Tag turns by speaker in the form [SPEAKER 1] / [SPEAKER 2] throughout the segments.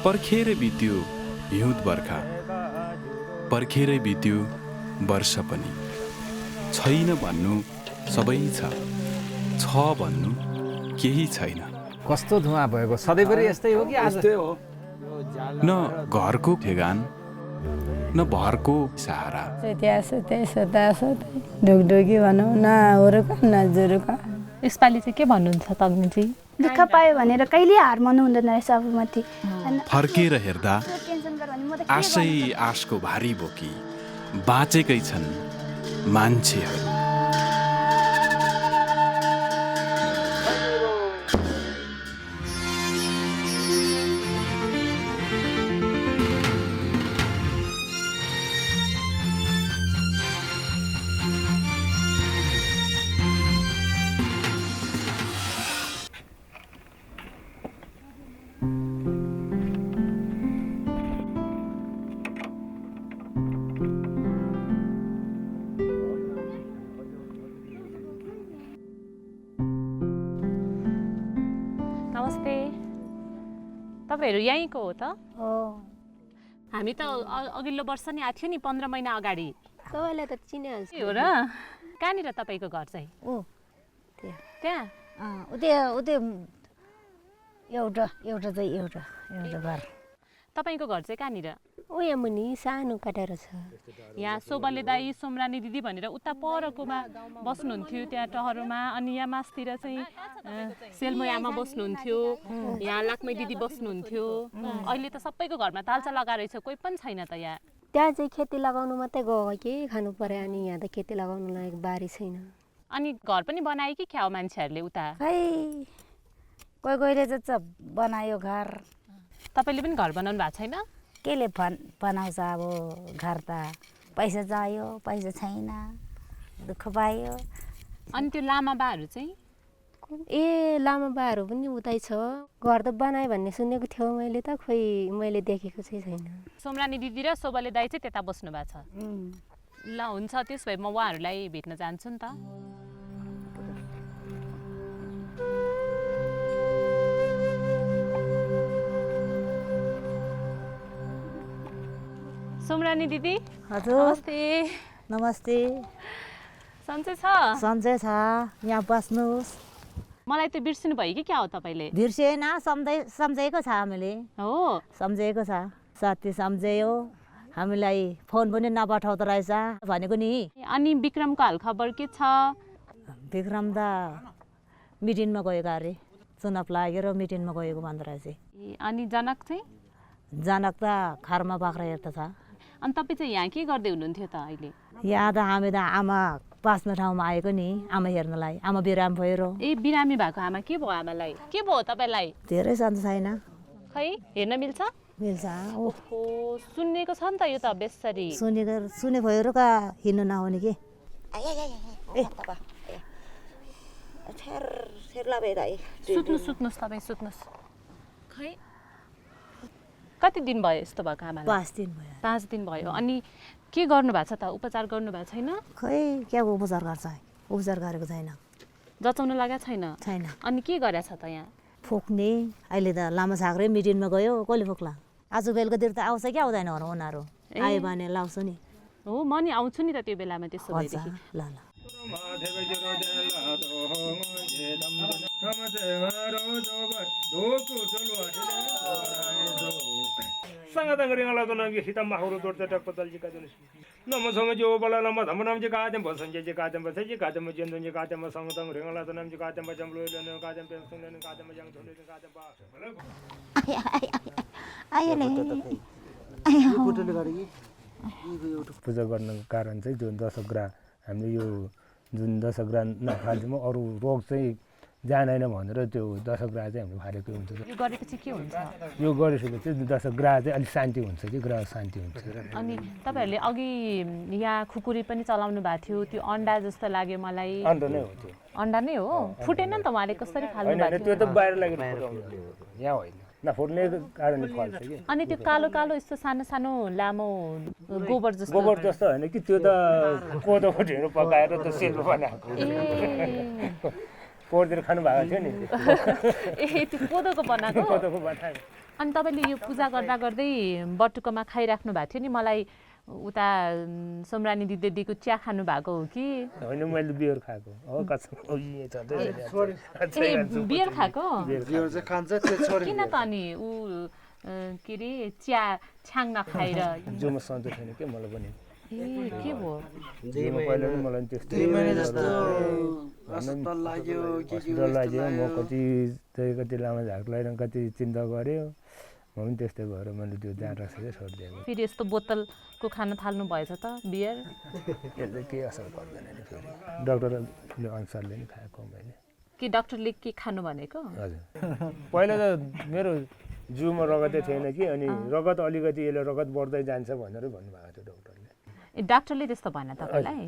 [SPEAKER 1] पर्खेरै बित्यो हिउँद बर्खा, पर्खेरै बित्यो वर्ष पनि। छैन भन्नु सबै छ भन्नु केही छैन।
[SPEAKER 2] कस्तो धुवा भएको, सधैँभरि यस्तै हो कि आज?
[SPEAKER 1] न घरको ठेगान न भरको सहारा।
[SPEAKER 3] सोता ढुकढुकी भनौँ न हुरुका न जुरुका।
[SPEAKER 4] यसपालि चाहिँ के भन्नुहुन्छ तग्नुजी?
[SPEAKER 5] दुःख पायो भनेर कहिले हार मान्नु हुँदैन रहेछ आफूमाथि।
[SPEAKER 1] फर्केर हेर्दा आशै आशको भारी बोकी बाँचेकै छन् मान्छेहरू।
[SPEAKER 4] नमस्ते, तपाईँहरू यहीँको हो त?
[SPEAKER 5] हो।
[SPEAKER 4] हामी त अघिल्लो वर्ष नि आएको थियो नि 15 महिना अगाडि।
[SPEAKER 6] तपाईँलाई त चिनिहाल्छ
[SPEAKER 4] हो र? कहाँनिर तपाईँको घर चाहिँ? त्यहाँ
[SPEAKER 3] उतै एउटा घर।
[SPEAKER 4] तपाईँको घर चाहिँ कहाँनिर?
[SPEAKER 6] ओ यहाँ मुनि सानो काटेर छ।
[SPEAKER 4] यहाँ शोभले दाई, सोमरानी दिदी भनेर उता परकोमा बस्नुहुन्थ्यो त्यहाँ टहरोमा। अनि यहाँ मासतिर चाहिँ सेलमै आमा बस्नुहुन्थ्यो, यहाँ लाक्मै दिदी बस्नुहुन्थ्यो। अहिले त सबैको घरमा तालचा लगाएर रहेछ, कोही पनि छैन त यहाँ।
[SPEAKER 6] त्यहाँ चाहिँ खेती लगाउनु मात्रै गयो के खानु पर्यो, अनि यहाँ त खेती लगाउनु लायक बारी छैन।
[SPEAKER 4] अनि घर पनि बनायो कि क्या हो मान्छेहरूले उता?
[SPEAKER 3] खै कोहीले चाहिँ बनायो घर।
[SPEAKER 4] तपाईँले पनि घर बनाउनु भएको छैन?
[SPEAKER 3] केले बनाउँछ अब घर त? पैसा चाहियो, पैसा छैन, दुःख पायो।
[SPEAKER 4] अनि त्यो लामा बाहरू चाहिँ?
[SPEAKER 6] ए लामा बाहरू पनि उतै छ। घर त बनायो भन्ने सुनेको थियो मैले त, खोइ मैले देखेको चाहिँ छैन।
[SPEAKER 4] सोमरानी दिदी र शोभले दाई चाहिँ त्यता बस्नु भएको छ। ल हुन्छ, त्यस भए म उहाँहरूलाई भेट्न जान्छु नि त। सोमरानी दिदी
[SPEAKER 3] हजुर
[SPEAKER 4] नमस्ते।
[SPEAKER 3] नमस्ते।
[SPEAKER 4] सन्चै छ?
[SPEAKER 3] सन्चै छ, यहाँ बस्नुहोस्।
[SPEAKER 4] मलाई त बिर्सिनु भयो कि क्या हो तपाईँले?
[SPEAKER 3] बिर्सिएन, सम्झेको छ हामीले।
[SPEAKER 4] हो
[SPEAKER 3] सम्झेको छ, साथी सम्झेयो। हामीलाई फोन पनि नपठाउँदो रहेछ भनेको नि।
[SPEAKER 4] अनि विक्रमको हालखबर के छ?
[SPEAKER 3] विक्रम त मिटिङमा गएको अरे, चुनाव लागेर मिटिङमा गएको भन्दो रहेछ।
[SPEAKER 4] अनि जनक चाहिँ?
[SPEAKER 3] जनक त घरमा बाख्रा हेर्दा छ।
[SPEAKER 4] अनि तपाईँ चाहिँ यहाँ के गर्दै हुनुहुन्थ्यो त अहिले?
[SPEAKER 3] यहाँ त हामी त आमा बाँच्ने ठाउँमा आएको नि, आमा हेर्नलाई। आमा बिरामी भयो।
[SPEAKER 4] ए बिरामी भएको आमा के भयो? आमालाई के भयो तपाईँलाई?
[SPEAKER 3] धेरै सन्चो छैन।
[SPEAKER 4] खै हेर्न मिल्छ?
[SPEAKER 3] मिल्छ।
[SPEAKER 4] ओहो, सुन्नेको छ नि त यो त बेसरी।
[SPEAKER 3] सुने भयो र का हिँड्नु नहुने कि।
[SPEAKER 4] सुत्नुहोस् तपाईँ, सुत्नुहोस्। खै कति दिन भयो यस्तो भएको आमालाई?
[SPEAKER 3] 5 दिन भयो।
[SPEAKER 4] 5 दिन भयो। अनि के गर्नु भएको छ त? उपचार गर्नु भएको छैन?
[SPEAKER 3] खै क्या उपचार गर्छ? उपचार गरेको छैन।
[SPEAKER 4] जचाउनु लागेको छैन?
[SPEAKER 3] छैन।
[SPEAKER 4] अनि के गरेछ त यहाँ?
[SPEAKER 3] फुक्ने अहिले त लामा छाक्रे मिटिङमा गयो, कसले फुक्ला? आज बेलुकातिर त आउँछ कि आउँदैन उनीहरू? आयो भने लाउँछु नि।
[SPEAKER 4] हो म नि आउँछु नि त त्यो बेलामा। त्यसो भएदेखि
[SPEAKER 3] ल ल।
[SPEAKER 7] Sangat ngeringal atau nangis hitam mahuru dorte tak patal jika jenis. Nama sama jo bala nama thamu nam jika atem bosan jika atem bosan jika atem jendon jika atem sangat ngeringal atau nam jika atem macam lu dan jika atem pensung dan jika atem yang thun jika atem bah.
[SPEAKER 3] आयो नि।
[SPEAKER 7] पूजा गर्नको कारण चाहिँ जुन दशग्रह हामीले यो जुन दशग्रह नफाल्छौँ अरू रोग चाहिँ जाँदैन भनेर त्यो दशग्रह चाहिँ हामीले फालेको हुन्छ।
[SPEAKER 4] यो गरेपछि के हुन्छ?
[SPEAKER 7] यो गरेपछि दशग्रह चाहिँ अलिक शान्ति हुन्छ कि ग्रह शान्ति हुन्छ।
[SPEAKER 4] अनि तपाईँहरूले अघि यहाँ खुकुरी पनि चलाउनु भएको थियो, त्यो अन्डा जस्तो लाग्यो मलाई।
[SPEAKER 7] अन्डा नै हो त्यो।
[SPEAKER 4] अन्डा नै हो? फुटेन नि त उहाँले कसरी फाल्नु भएको
[SPEAKER 7] त्यो
[SPEAKER 4] थियो?
[SPEAKER 7] त बाहिर लागि यहाँ होइन, नफुट्ने कारणले फल्छ कि।
[SPEAKER 4] अनि त्यो कालो कालो यस्तो सानो सानो लामो गोबर जस्तो?
[SPEAKER 7] गोबर जस्तो होइन कि, त्यो त कोदोको ढेँडो पकाएर त सेलमा बनाएको।
[SPEAKER 4] ए
[SPEAKER 7] पोहोरतिर खानु भएको थियो नि
[SPEAKER 4] ए त्यो कोदोको बनाएको
[SPEAKER 7] कोदोको बनाएको
[SPEAKER 4] अनि तपाईँले यो पूजा गर्दा गर्दै बटुकोमा खाइराख्नु भएको थियो नि मलाई उता सोमरानी दिदीको चिया खानु भएको हो कि
[SPEAKER 7] होइन मैले बियर खाएको हो कसम
[SPEAKER 4] बियर खाएको
[SPEAKER 8] बियर चाहिँ खान्छ त्यो छोरी
[SPEAKER 4] किन त अनि ऊ के अरे चिया छाङ नखाएर
[SPEAKER 7] जोमा सन्चो छैन के मलाई पनि
[SPEAKER 4] ए के भयो
[SPEAKER 7] जोमा पहिला नि मलाई त्यस्तो
[SPEAKER 8] अस्पताल लाग्यो
[SPEAKER 7] हस्पिटल लाग्यो म कति लामो झाग लगाएर कति चिन्ता गऱ्यो म पनि त्यस्तै भएर मैले त्यो जाँड राखेर छोडिदिएको
[SPEAKER 4] फेरि यस्तो बोतलको खान थाल्नु भएछ त बियर
[SPEAKER 7] यसले केही असर गर्दैन नि फेरि डक्टरले अनुसारले नि खाएको मैले
[SPEAKER 4] के डाक्टरले के खानु भनेको
[SPEAKER 7] हजुर पहिला त मेरो जिउमा रगतै थिएन कि अनि रगत अलिकति यसले रगत बढ्दै जान्छ भनेर भन्नुभएको थियो डक्टरले
[SPEAKER 4] ए डाक्टरले त्यस्तो भएन तपाईँलाई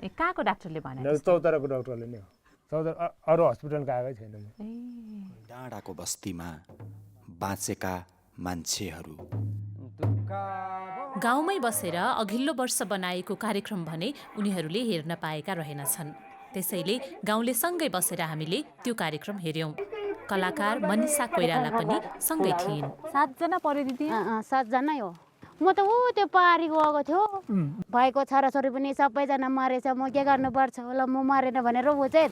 [SPEAKER 4] ए कहाँको डाक्टरले भने
[SPEAKER 7] चौताराको डक्टरले नै हो चौतारा अरू हस्पिटलको आएकै छैन म
[SPEAKER 1] डाँडाको बस्तीमा बाँचेका मान्छेहरू
[SPEAKER 9] गाउँमै बसेर अघिल्लो वर्ष बनाएको कार्यक्रम भने उनीहरूले हेर्न पाएका रहेनछन् त्यसैले गाउँले सँगै बसेर हामीले त्यो कार्यक्रम हेर्यौं कलाकार मनिषा कोइराला पनि सँगै थिइन्
[SPEAKER 4] 7 जना पर्यो दिदी
[SPEAKER 10] 7 जना हो म त त्यो पारी गएको थियो भएको छोराछोरी पनि सबैजना मरेछ म के गर्नुपर्छ होला म मरेन भनेर ऊ चाहिँ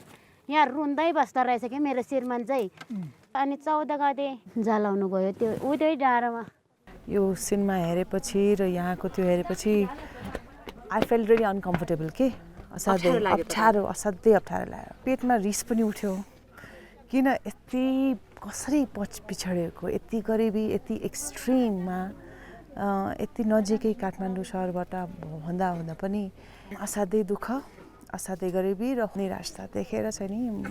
[SPEAKER 10] यहाँ रुन्दै बस्दो रहेछ कि मेरो श्रीमान चाहिँ अनि 14 गते जलाउनु गयो त्यो उतै डाँडामा
[SPEAKER 11] यो सिनेमा हेरेपछि र यहाँको त्यो हेरेपछि आई फेल रियली अनकम्फर्टेबल के असाध्यै अप्ठ्यारो लाग्यो पेटमा रिस पनि उठ्यो किन यति कसरी पिछडिएको यति गरिबी यति एक्सट्रिममा यति नजिकै काठमाडौँ सहरबाट भन्दा पनि असाध्यै दुःख असाध्यै गरिबी र निराशा देखेर चाहिँ नि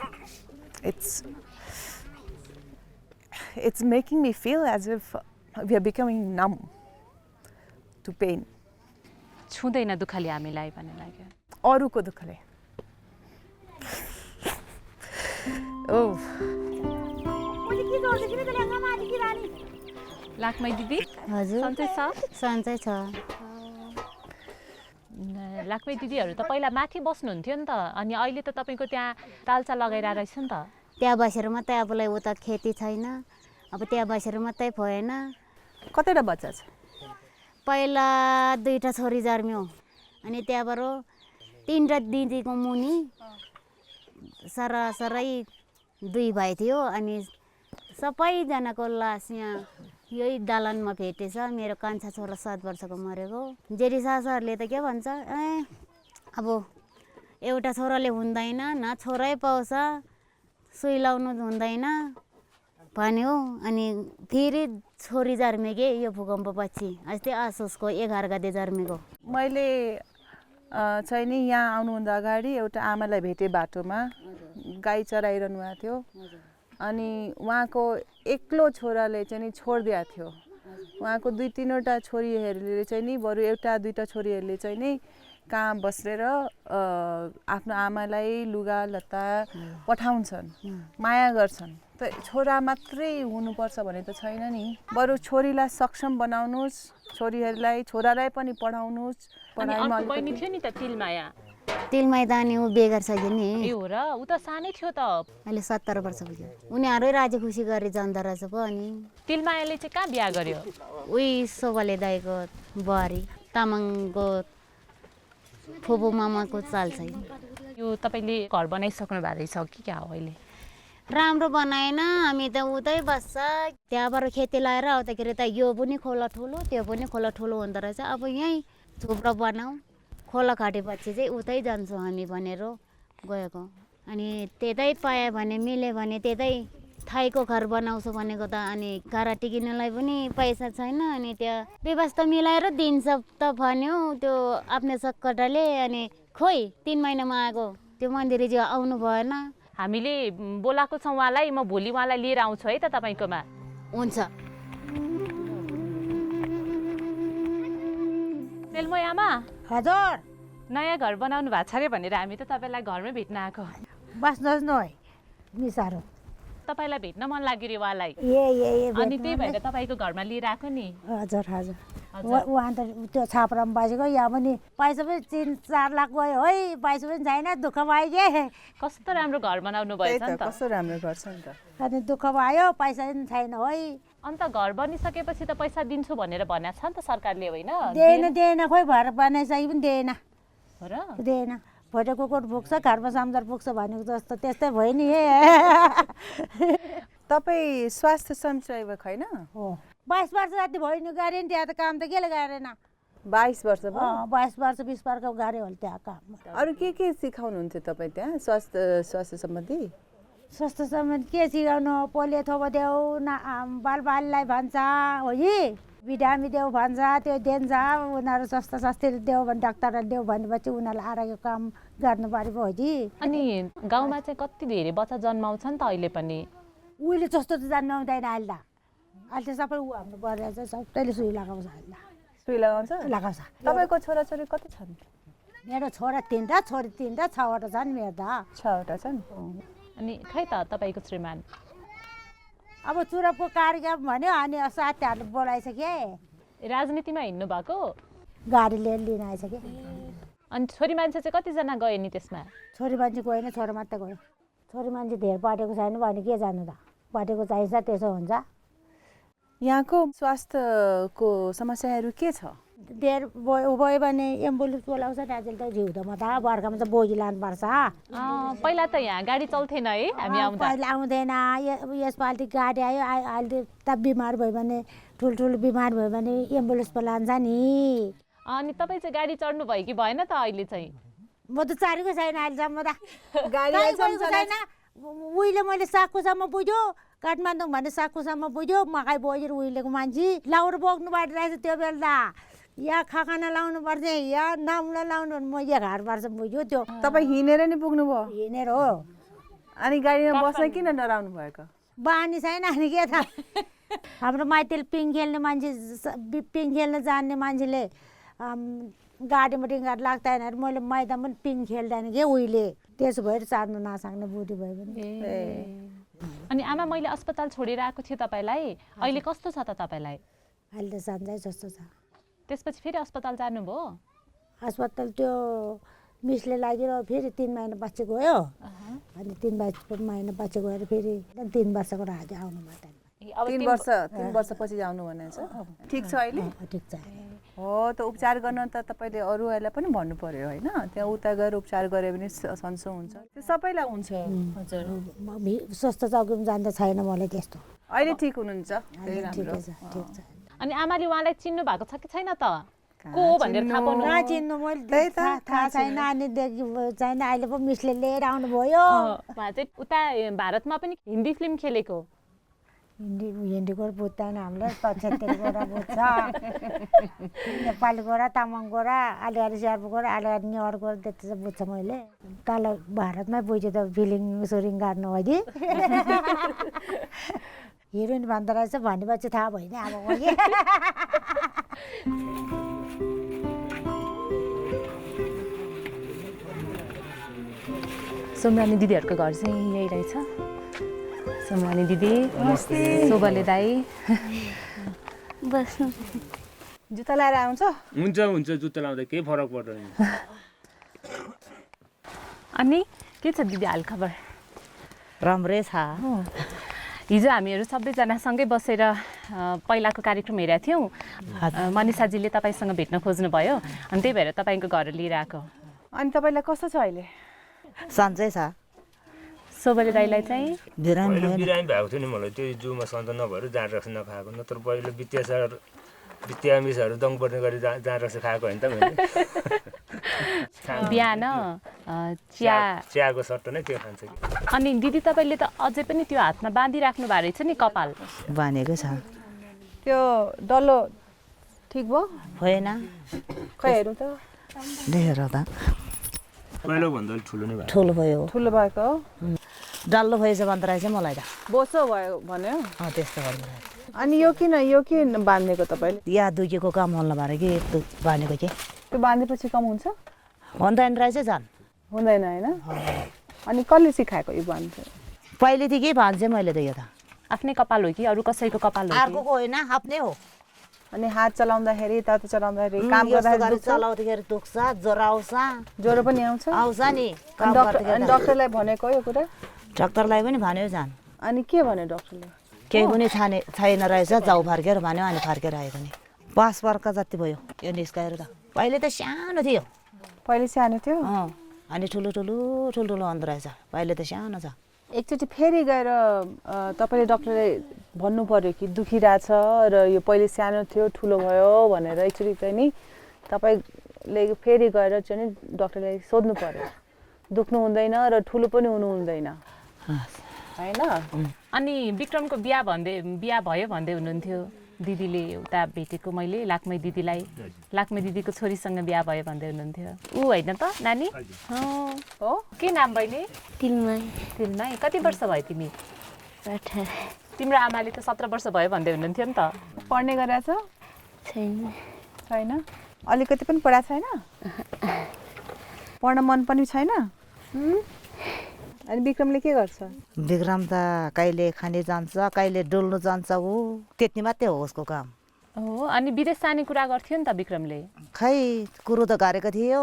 [SPEAKER 11] it's making me feel as if we are becoming numb to pain.
[SPEAKER 4] छुँदैन दुःखले हामीलाई भन्ने लाग्यो
[SPEAKER 11] अरूको दुःखले
[SPEAKER 4] लाखमै दिदी
[SPEAKER 10] हजुर
[SPEAKER 4] सन्चै छ
[SPEAKER 10] सन्चै छ
[SPEAKER 4] लाखमै दिदीहरू त पहिला माथि बस्नुहुन्थ्यो नि त अनि अहिले त तपाईँको त्यहाँ तालचा लगाएर रहेछ नि त
[SPEAKER 10] त्यहाँ बसेर मात्रै आफूलाई उता खेती छैन अब त्यहाँ बसेर मात्रै भएन
[SPEAKER 11] कतिवटा बच्चा छ
[SPEAKER 10] पहिला 2टा छोरी जन्म्यो अनि त्यहाँबाट 3टा दिदीको मुनि सरासरै 2 भाइ थियो अनि सबैजनाको लास यहाँ यही दालानमा भेटेछ मेरो कान्छा छोरा 7 वर्षको मरेको जेठी सासुहरूले त के भन्छ अब एउटा छोराले हुँदैन न छोरै पाउँछ सुई लाउनु हुँदैन भन्यो अनि फेरि छोरी जन्मेके यो भूकम्प पछि अस्ति आसोसको 11 गते जन्मेको
[SPEAKER 11] मैले चाहिँ नि यहाँ आउनुभन्दा अगाडि एउटा आमालाई भेटेँ बाटोमा गाई चराइरहनु भएको थियो अनि उहाँको एक्लो छोराले चाहिँ नि छोडिदिएको थियो उहाँको 2-3वटा छोरीहरूले चाहिँ नि बरु 1-2टा छोरीहरूले चाहिँ नि कहाँ बसेर आफ्नो आमालाई लुगा लत्ता पठाउँछन् माया गर्छन् त छोरा मात्रै हुनुपर्छ भने त छैन नि बरु छोरीलाई सक्षम बनाउनुस् छोरालाई पनि पढाउनुस्
[SPEAKER 4] पढाइमा बहिनी थियो नि त
[SPEAKER 10] तिलमाई त अनि ऊ बेगर छ नि
[SPEAKER 4] ए हो र ऊ त सानै थियो त
[SPEAKER 10] अहिले 17 वर्ष पुग्यो उनीहरू राजी खुसी गरी जाँदो रहेछ पो अनि
[SPEAKER 4] तिलमायाले चाहिँ कहाँ बिहा गर्यो
[SPEAKER 10] उही सोबाले दाइको बुहारी तामाङको फुपू मामाको चाल छ
[SPEAKER 4] यो तपाईँले घर बनाइसक्नु भएको रहेछ कि क्या हो अहिले
[SPEAKER 10] राम्रो बनाएन हामी त उतै बस्छ त्यहाँबाट खेती लगाएर आउँदाखेरि त यो पनि खोला ठुलो त्यो पनि खोला ठुलो हुँदो रहेछ अब यहीँ थुप्रो बनाऊ खोला काटेपछि चाहिँ उतै जान्छौँ हामी भनेर गएको अनि त्यतै पायो भने मिल्यो भने त्यतै थाईको घर बनाउँछु भनेको त अनि कारा टिकिनलाई पनि पैसा छैन अनि त्यहाँ व्यवस्था मिलाएर दिन्छ त भन्यो त्यो आफ्नो सक्कटाले अनि खोइ 3 महिनामा आएको त्यो मन्दिरजी आउनु भएन
[SPEAKER 4] हामीले बोलाएको छौँ उहाँलाई म भोलि उहाँलाई लिएर आउँछु है त तपाईँकोमा
[SPEAKER 10] हुन्छ
[SPEAKER 4] सेलमोय आमा
[SPEAKER 3] हजुर
[SPEAKER 4] नयाँ घर बनाउनु भएको छ अरे भनेर हामी त तपाईँलाई घरमै भेट्न आएको
[SPEAKER 3] बस्नुहोस् न है मिसारो
[SPEAKER 4] तपाईँलाई भेट्न मन लाग्यो रे उहाँलाई
[SPEAKER 3] ए
[SPEAKER 4] अनि त्यही भएर तपाईँको घरमा लिएर आएको नि
[SPEAKER 3] हजुर हजुर उहाँ त त्यो छाप्रामा बसेको यहाँ पनि पैसा पनि 3-4 लाख गयो है, पैसा पनि छैन, दुःख भयो के।
[SPEAKER 4] कस्तो राम्रो घर बनाउनु भएछ नि त।
[SPEAKER 11] कस्तो राम्रो गर्छ नि त।
[SPEAKER 3] अनि दुःख भयो, पैसा पनि छैन है।
[SPEAKER 4] अन्त घर बनिसकेपछि त पैसा दिन्छु भनेर भनेको छ नि त सरकारले, होइन?
[SPEAKER 3] दिएन खोइ, भएर बनाइसके पनि दिएन। भोटे कुकुर पुग्छ, घरमा समझर पुग्छ भनेको जस्तो त्यस्तै भयो नि।
[SPEAKER 11] तपाईँ स्वास्थ्य स्वयंसेवक होइन?
[SPEAKER 3] हो, 22 वर्ष जति भयो नि, गरेन त्यहाँ त काम त केले गरेन।
[SPEAKER 11] 22 वर्ष भयो?
[SPEAKER 3] 22 वर्ष 20 वर्ष गरे होला त्यहाँ काम।
[SPEAKER 11] अरू के सिकाउनुहुन्थ्यो तपाईँ त्यहाँ स्वास्थ्य सम्बन्धी?
[SPEAKER 3] स्वास्थ्य सम्बन्धी के सिकाउनु, पोलियो थोपो देऊ न, बालबालीलाई भन्छ हो कि, भिटामिन देऊ भन्छ, त्यो दिन्छ। उनीहरू स्वास्थ्य देऊ भने, डाक्टरले देऊ भनेपछि उनीहरूलाई आरोग्य काम गर्नु पर्यो हो कि।
[SPEAKER 4] अनि गाउँमा चाहिँ कति धेरै बच्चा जन्माउँछ नि त अहिले पनि?
[SPEAKER 3] उहिले जस्तो त जन्माउँदैन अहिले त। अहिले त सबै हाम्रो बढेर चाहिँ सबैले सुई लगाउँछ अहिले।
[SPEAKER 11] सुई लगाउँछ? तपाईँको छोराछोरी कति छन्?
[SPEAKER 3] मेरो छोरा 3टा, छोरी 3टा, 6वटा छन् मेरो त।
[SPEAKER 11] 6वटा छन्।
[SPEAKER 4] अनि खै त तपाईँको श्रीमान?
[SPEAKER 3] अब चुरपको कार्यक्रम भन्यो, अनि साथीहरूले बोलाइसके।
[SPEAKER 4] राजनीतिमा हिँड्नु भएको?
[SPEAKER 3] गाडीले लिन आइसके।
[SPEAKER 4] अनि छोरी मान्छे चाहिँ कतिजना गयो नि त्यसमा?
[SPEAKER 3] छोरी मान्छे गएन, छोरा मात्रै गयो। छोरी मान्छे धेर पढेको छैन भने के जानु त, पढेको चाहिन्छ त्यसो हुन्छ।
[SPEAKER 11] यहाँको स्वास्थ्यको समस्याहरू के छ?
[SPEAKER 3] धेर भयो भने एम्बुलेन्स बोलाउँछ दाजुले त, जिउँदोमा त बर्खामा त बोगी लानुपर्छ।
[SPEAKER 4] पहिला त यहाँ गाडी चल्थेन है हामी आउँदा?
[SPEAKER 3] पहिला आउँदैन, यसपालि गाडी आयो। अहिले त बिमार भयो भने, ठुल्ठुलो बिमार भयो भने एम्बुलेन्समा लान्छ नि।
[SPEAKER 4] अनि तपाईँ चाहिँ गाडी चढ्नु भयो कि भएन त अहिले चाहिँ?
[SPEAKER 3] म त चढेको छैन अहिलेसम्म त,
[SPEAKER 11] गाडी
[SPEAKER 3] छैन। उहिले मैले साकुसम्म पुग्यो, काठमाडौँ भने साकुसम्म पुग्यो, मकै बोकेर उहिलेको मान्छे लाउरो बोक्नु पर्दो रहेछ त्यो बेला। या खाना लाउनु पर्छ, या नाम्लो लाउनु, म 11 वर्ष पुग्यो त्यो।
[SPEAKER 11] तपाईँ हिँडेर नि पुग्नुभयो?
[SPEAKER 3] हिँडेर हो।
[SPEAKER 11] अनि गाडीमा बस्न किन डराउनु भएको?
[SPEAKER 3] बानी छैन अनि के त। हाम्रो माइतीले पिङ खेल्ने मान्छे, पिङ खेल्न जान्ने मान्छेले गाडीमा रिङ्गार लाग्दैन। मैले मैदानमा पनि पिङ खेल्दैन के उहिले, त्यसो भएर चाड्नु नसक्ने बुढी भयो भने।
[SPEAKER 4] अनि आमा, मैले अस्पताल छोडेर आएको थिएँ तपाईँलाई, अहिले कस्तो छ त तपाईँलाई?
[SPEAKER 3] अहिले त सन्चै जस्तो छ।
[SPEAKER 4] त्यसपछि फेरि अस्पताल जानुभयो?
[SPEAKER 3] अस्पताल त्यो मिसले लागेर फेरि 3 महिना पछि गयो। अनि 3 महिना पछि गएर फेरि 3 वर्षको राजा आउनु भयो।
[SPEAKER 11] 3 वर्षपछि जानु भनेछ। ठिक छ अहिले?
[SPEAKER 3] ठिक छ।
[SPEAKER 11] हो, त उपचार गर्न त तपाईँले अरूहरूलाई पनि भन्नु पर्यो होइन? त्यहाँ उता गएर उपचार गऱ्यो भने सन्चो हुन्छ, त्यो सबैलाई हुन्छ।
[SPEAKER 4] हजुर,
[SPEAKER 3] स्वास्थ्य चौकीमा जान्दा छैन मलाई त्यस्तो।
[SPEAKER 11] अहिले ठिक हुनुहुन्छ?
[SPEAKER 3] ठिक छ।
[SPEAKER 4] अनि आमाले उहाँलाई चिन्नु भएको छ कि छैन त? को भनेर थाहा पाउनु?
[SPEAKER 3] चिन्नु मैले थाहा छैन, अनिदेखि छैन। अहिले पो मिसले लिएर आउनुभयो।
[SPEAKER 4] उहाँ चाहिँ उता भारतमा पनि हिन्दी फिल्म खेलेको।
[SPEAKER 3] हिन्दीको बुझ्दैन हामीलाई, 75 गोरा बुझ्छ, नेपाली गोरा, तामाङ गोरा, अलिअलि शेर्पा गोरा, अलिअलि नेवार गोरा, त्यति चाहिँ बुझ्छ मैले। तल भारतमै बुझ्यो त, फिलिङ सुरिङ गर्नु अघि। हिरोइन भन्दो रहेछ भनेपछि थाहा भयो नि अब।
[SPEAKER 4] सोमरानी दिदीहरूको घर चाहिँ यही रहेछ। सोमरानी दिदी, सोबले दाई,
[SPEAKER 5] बस्नु।
[SPEAKER 11] जुत्ता लाएर आउँछ?
[SPEAKER 7] हुन्छ, जुत्ता लाउँदा केही फरक पर्दैन।
[SPEAKER 4] अनि के छ दिदी हालखबर?
[SPEAKER 3] राम्रै छ।
[SPEAKER 4] हिजो हामीहरू सबैजना सँगै बसेर पहिलाको कार्यक्रम हेरेका थियौँ। मनिषाजीले तपाईँसँग भेट्न खोज्नुभयो, अनि त्यही भएर तपाईँको घर लिएर आएको।
[SPEAKER 11] अनि तपाईँलाई कस्तो छ अहिले?
[SPEAKER 3] सन्चै छ।
[SPEAKER 4] सोबले दाईलाई चाहिँ
[SPEAKER 7] बिरामी भएको थियो नि मलाई, त्यो जुमा सन्चो नभएर जाँड रक्स नखाएको, नत्र पहिलो बित्यामिसहरू दङ पर्ने गरी जाँड रक्स खाएको होइन त मैले।
[SPEAKER 4] बिहान
[SPEAKER 7] चियाको सट्टा नै त्यो खान्छ।
[SPEAKER 4] अनि दिदी तपाईँले त अझै पनि त्यो हातमा बाँधिराख्नु भएको रहेछ नि कपाल?
[SPEAKER 3] बाँधेको छ।
[SPEAKER 11] त्यो डल्लो ठिक भयो?
[SPEAKER 3] भएन।
[SPEAKER 11] खै हेरौँ त।
[SPEAKER 3] देखेर त
[SPEAKER 7] पहिलोभन्दा ठुलो नै भयो।
[SPEAKER 11] ठुलो भएको हो?
[SPEAKER 3] डल्लो भएछ भन्दो रहेछ मलाई त।
[SPEAKER 11] बोसो भयो भन्यो?
[SPEAKER 3] त्यस्तो भन्नु।
[SPEAKER 11] अनि यो किन बाँधेको तपाईँले?
[SPEAKER 3] या दुखेको काम होला भएर कि बाँधेको के।
[SPEAKER 11] त्यो बाँधेपछि कम हुन्छ?
[SPEAKER 3] हुँदैन रहेछ झन्।
[SPEAKER 11] हुँदैन होइन? अनि कसले सिकाएको यो बाँध्नु?
[SPEAKER 3] पहिलेदेखि बाँध्छु मैले त। यो त
[SPEAKER 4] आफ्नै कपाल हो कि अरू कसैको कपाल हो?
[SPEAKER 3] अर्कोको होइन, आफ्नै हो।
[SPEAKER 11] अनि हात चलाउँदाखेरि यताउता चलाउँदाखेरि काम
[SPEAKER 10] यस्तो
[SPEAKER 11] गर्दाखेरि
[SPEAKER 10] गरी
[SPEAKER 11] दुख्छ?
[SPEAKER 10] चलाउँदाखेरि दुख्छ ज्वरो आउँछ
[SPEAKER 11] ज्वरो पनि आउँछ?
[SPEAKER 10] आउँछ नि
[SPEAKER 11] अनि डक्टरलाई भनेको यो कुरा?
[SPEAKER 10] डाक्टरलाई पनि भन्यो जान
[SPEAKER 11] अनि के भन्यो डक्टरले?
[SPEAKER 10] केही पनि छैन रहेछ जाउ फर्केर भन्यो अनि फर्केर आएको नि 5 वर्ष जति भयो यो निस्काएर त पहिले त सानो थियो
[SPEAKER 11] पहिले सानो थियो
[SPEAKER 10] अनि ठुलो हुँदो रहेछ पहिले त सानो छ
[SPEAKER 11] एकचोटि फेरि गएर तपाईँले डक्टरले भन्नु पर्यो कि दुखिरहेछ र यो पहिले सानो थियो ठुलो भयो भनेर एकचोटि चाहिँ नि तपाईँले फेरि गएर चाहिँ नि डक्टरलाई सोध्नु पर्यो दुख्नु हुँदैन र ठुलो पनि हुनु हुँदैन होइन?
[SPEAKER 4] अनि विक्रमको बिहा भयो भन्दै हुनुहुन्थ्यो दिदीले उता भेटेको मैले लाक्मे दिदीको छोरीसँग बिहा भयो भन्दै हुनुहुन्थ्यो ऊ होइन त नानी हो के नाम बहिनी? तिलमाई कति वर्ष भयो तिमी?
[SPEAKER 5] 18
[SPEAKER 4] तिम्रो आमाले त 17 वर्ष भयो भन्दै हुनुहुन्थ्यो नि त
[SPEAKER 11] पढ्ने गरेछ? छैन अलिकति पनि पढाएको छैन? पढ्न मन पनि छैन? अनि विक्रमले के गर्छ?
[SPEAKER 10] विक्रम त कहिले खाने जान्छ कहिले डुल्नु जान्छ ऊ त्यति मात्रै हो उसको काम
[SPEAKER 4] हो अनि विदेश जाने कुरा गर्थ्यो नि त विक्रमले
[SPEAKER 10] खै कुरो त गरेको थियो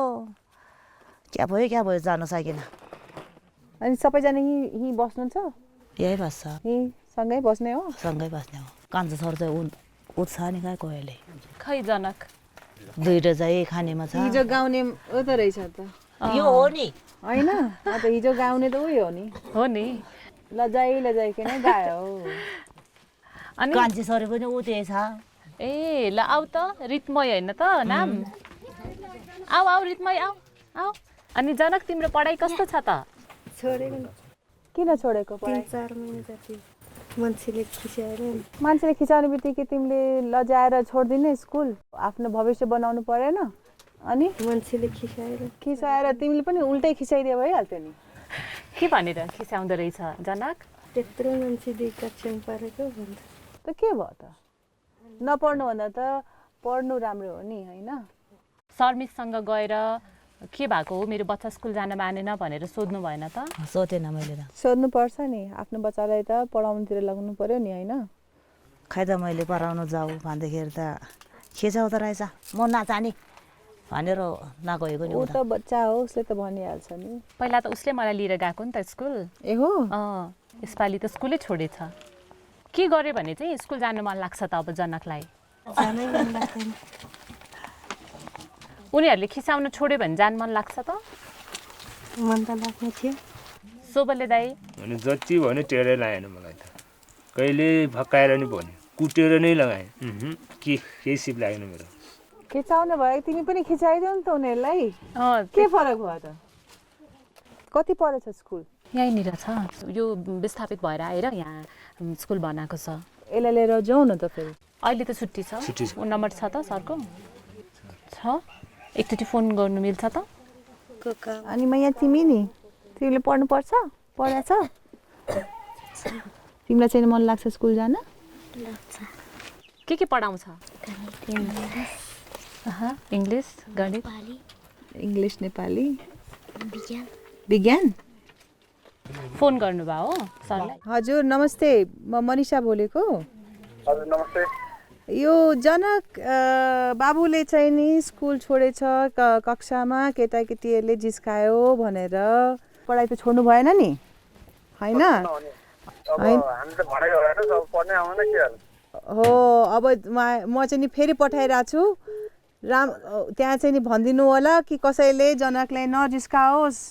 [SPEAKER 10] क्या भयो जान सकेन
[SPEAKER 11] अनि सबैजना यहीँ बस्नुहुन्छ?
[SPEAKER 10] यही बस्छ
[SPEAKER 11] यहीँ सँगै बस्ने हो?
[SPEAKER 10] सँगै बस्ने हो कान्छो छोरो चाहिँ उठ्छ नि कहाँ कोहीले
[SPEAKER 4] खै जनक
[SPEAKER 10] दुईटा चाहिँ खानेमा छ
[SPEAKER 11] हिजो गाउने ऊ त रहेछ त
[SPEAKER 10] यो हो नि
[SPEAKER 11] होइन हिजो गाउने त उही हो नि लजाइकन गायो
[SPEAKER 10] अनि कान्छी छोरी पनि ऊ त्यही छ
[SPEAKER 4] ए ल आऊ त रितमय होइन त नाम आऊ रितमय आऊ अनि जनक तिम्रो पढाइ कस्तो छ त?
[SPEAKER 11] किन छोडेको?
[SPEAKER 5] 3-4 महिना जति मान्छेले
[SPEAKER 11] खिचाउने बित्तिकै तिमीले लजाएर छोड्दिने स्कुल आफ्नो भविष्य बनाउनु परेन? अनि
[SPEAKER 5] मान्छेले
[SPEAKER 11] खिचाएर तिमीले पनि उल्टै खिचाइदियो भइहाल्थ्यो नि
[SPEAKER 4] के भनेर खिचाउँदो रहेछ जनक?
[SPEAKER 5] त्यत्रो मान्छेले कक्षामा पारेको भन्छ
[SPEAKER 11] त के भयो त? नपढ्नु भन्दा त पढ्नु राम्रो हो नि होइन?
[SPEAKER 4] शर्मिससँग गएर के भएको हो मेरो बच्चा स्कुल जान मानेन भनेर सोध्नु भएन त?
[SPEAKER 10] सोधेन मैले त
[SPEAKER 11] सोध्नु पर्छ नि आफ्नो बच्चालाई त पढाउनुतिर लगाउनु पर्यो नि होइन?
[SPEAKER 10] खै त मैले पढाउनु जाऊ भन्दाखेरि त खिचाउँदो रहेछ म नजाने भनेर नगएको नि
[SPEAKER 11] ऊ त बच्चा हो उसले त भनिहाल्छ नि
[SPEAKER 4] पहिला त उसले मलाई लिएर गएको नि त स्कुल
[SPEAKER 11] ए हो
[SPEAKER 4] यसपालि त स्कुलै छोडेछ के गर्यो भने चाहिँ स्कुल जानु मन लाग्छ त अब जनकलाई उनीहरूले खिचाउन छोड्यो भने जान मन लाग्छ त?
[SPEAKER 5] मन त लाग्ने थियो
[SPEAKER 4] सोबले दाइ
[SPEAKER 7] अनि जति भन्यो टेरै लगाएन मलाई त कहिले भक्काएर नि भन्यो कुटेर नै लगाएँ केही सिप लागेन मेरो
[SPEAKER 11] खिचाउनु भयो तिमी पनि खिचाइदेऊ नि त उनीहरूलाई के फरक भयो त? कति पढेछ स्कुल?
[SPEAKER 4] यहीँनिर छ यो विस्थापित भएर आएर यहाँ स्कुल बनाएको छ
[SPEAKER 11] यसलाई लिएर जाउँ न त फेरि
[SPEAKER 4] अहिले त छुट्टी छ नम्बर छ त सरको छ एकचोटि फोन गर्नु मिल्छ त?
[SPEAKER 11] अनि म यहाँ तिमीले पढ्नुपर्छ? पढाछ? तिमीलाई चाहिँ मन लाग्छ स्कुल जान?
[SPEAKER 4] के पढाउँछ? इङ्ग्लिस गणित
[SPEAKER 11] इङ्ग्लिस नेपाली विज्ञान
[SPEAKER 4] फोन गर्नुभयो हो सरलाई?
[SPEAKER 11] हजुर नमस्ते म मनिषा बोलेको
[SPEAKER 12] हजुर नमस्ते
[SPEAKER 11] यो जनक बाबुले चाहिँ नि स्कुल छोडेछ कक्षामा केटाकेटीहरूले जिस्कायो भनेर पढाइ त छोड्नु भएन नि होइन? हो अब म चाहिँ नि फेरि पठाइरहेको छु त्यहाँ चाहिँ नि भनिदिनु होला कि कसैले जनकलाई नजिस्काओस्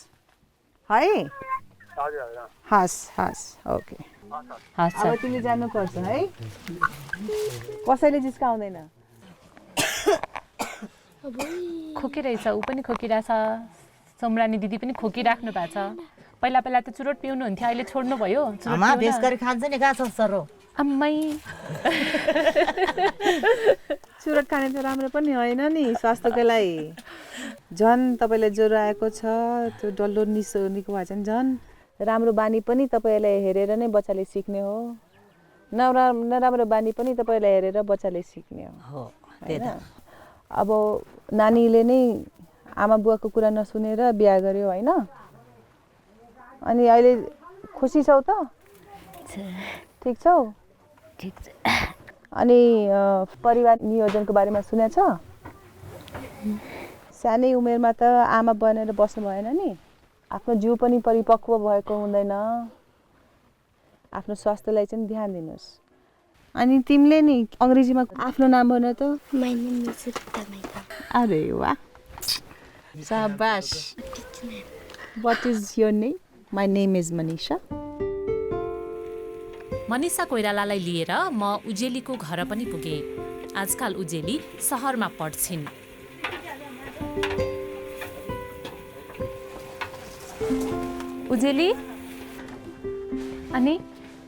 [SPEAKER 11] है? हस् ओके अब तिमी जानुपर्छ है कसैले जिस्काउँदैन
[SPEAKER 4] खोकिरहेछ ऊ पनि खोकिरहेछ सोमरानी दिदी पनि खोकिराख्नु भएको छ पहिला त चुरोट पिउनुहुन्थ्यो अहिले छोड्नु भयो
[SPEAKER 10] खान्छ नि गाछरो
[SPEAKER 4] अम्मै
[SPEAKER 11] चुरोट खाने त राम्रो पनि होइन नि स्वास्थ्यको लागि झन् तपाईँलाई ज्वरो आएको छ त्यो डल्लो निको भए चाहिँ झन् राम्रो बानी पनि तपाईँलाई हेरेर नै बच्चाले सिक्ने हो नराम्रो बानी पनि तपाईँलाई हेरेर बच्चाले सिक्ने हो अब नानीले नै आमा बुवाको कुरा नसुनेर बिहा गर्यो होइन अनि अहिले खुसी छौ त? ठिक छौ? अनि परिवार नियोजनको बारेमा सुनेछ? सानै उमेरमा त आमा बनेर बस्नु भएन नि, आफ्नो जिउ पनि परिपक्व भएको हुँदैन, आफ्नो स्वास्थ्यलाई चाहिँ ध्यान दिनुहोस्। अनि तिमीले नि अङ्ग्रेजीमा आफ्नो नाम भन त।
[SPEAKER 5] My name is Rita Mehta.
[SPEAKER 11] अरे वाह, शाबाश। What is your name? My name is Manisha.
[SPEAKER 9] Manisha कोइरालालाई लिएर म उजेलीको घर पनि पुगेँ। आजकल उजेली सहरमा पढ्छिन्।
[SPEAKER 4] उजेली अनि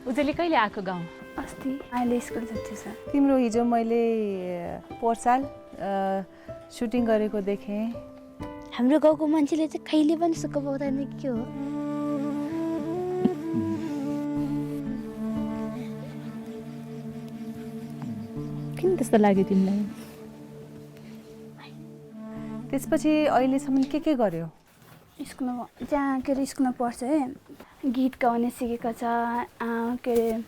[SPEAKER 4] उजेली कहिले आएको गाउँ?
[SPEAKER 5] अस्ति अहिले स्कुल जान्छु सर।
[SPEAKER 11] तिम्रो हिजो मैले पोहोर साल सुटिङ गरेको देखेँ।
[SPEAKER 5] हाम्रो गाउँको मान्छेले चाहिँ कहिले पनि सुक्ख पाउँदैन के हो?
[SPEAKER 4] किन त्यस्तो लाग्यो तिमीलाई?
[SPEAKER 11] त्यसपछि अहिलेसम्म के गर्यो?
[SPEAKER 5] स्कुलमा जहाँ के अरे स्कुलमा पढ्छ है, गीत गाउने सिकेको छ, के अरे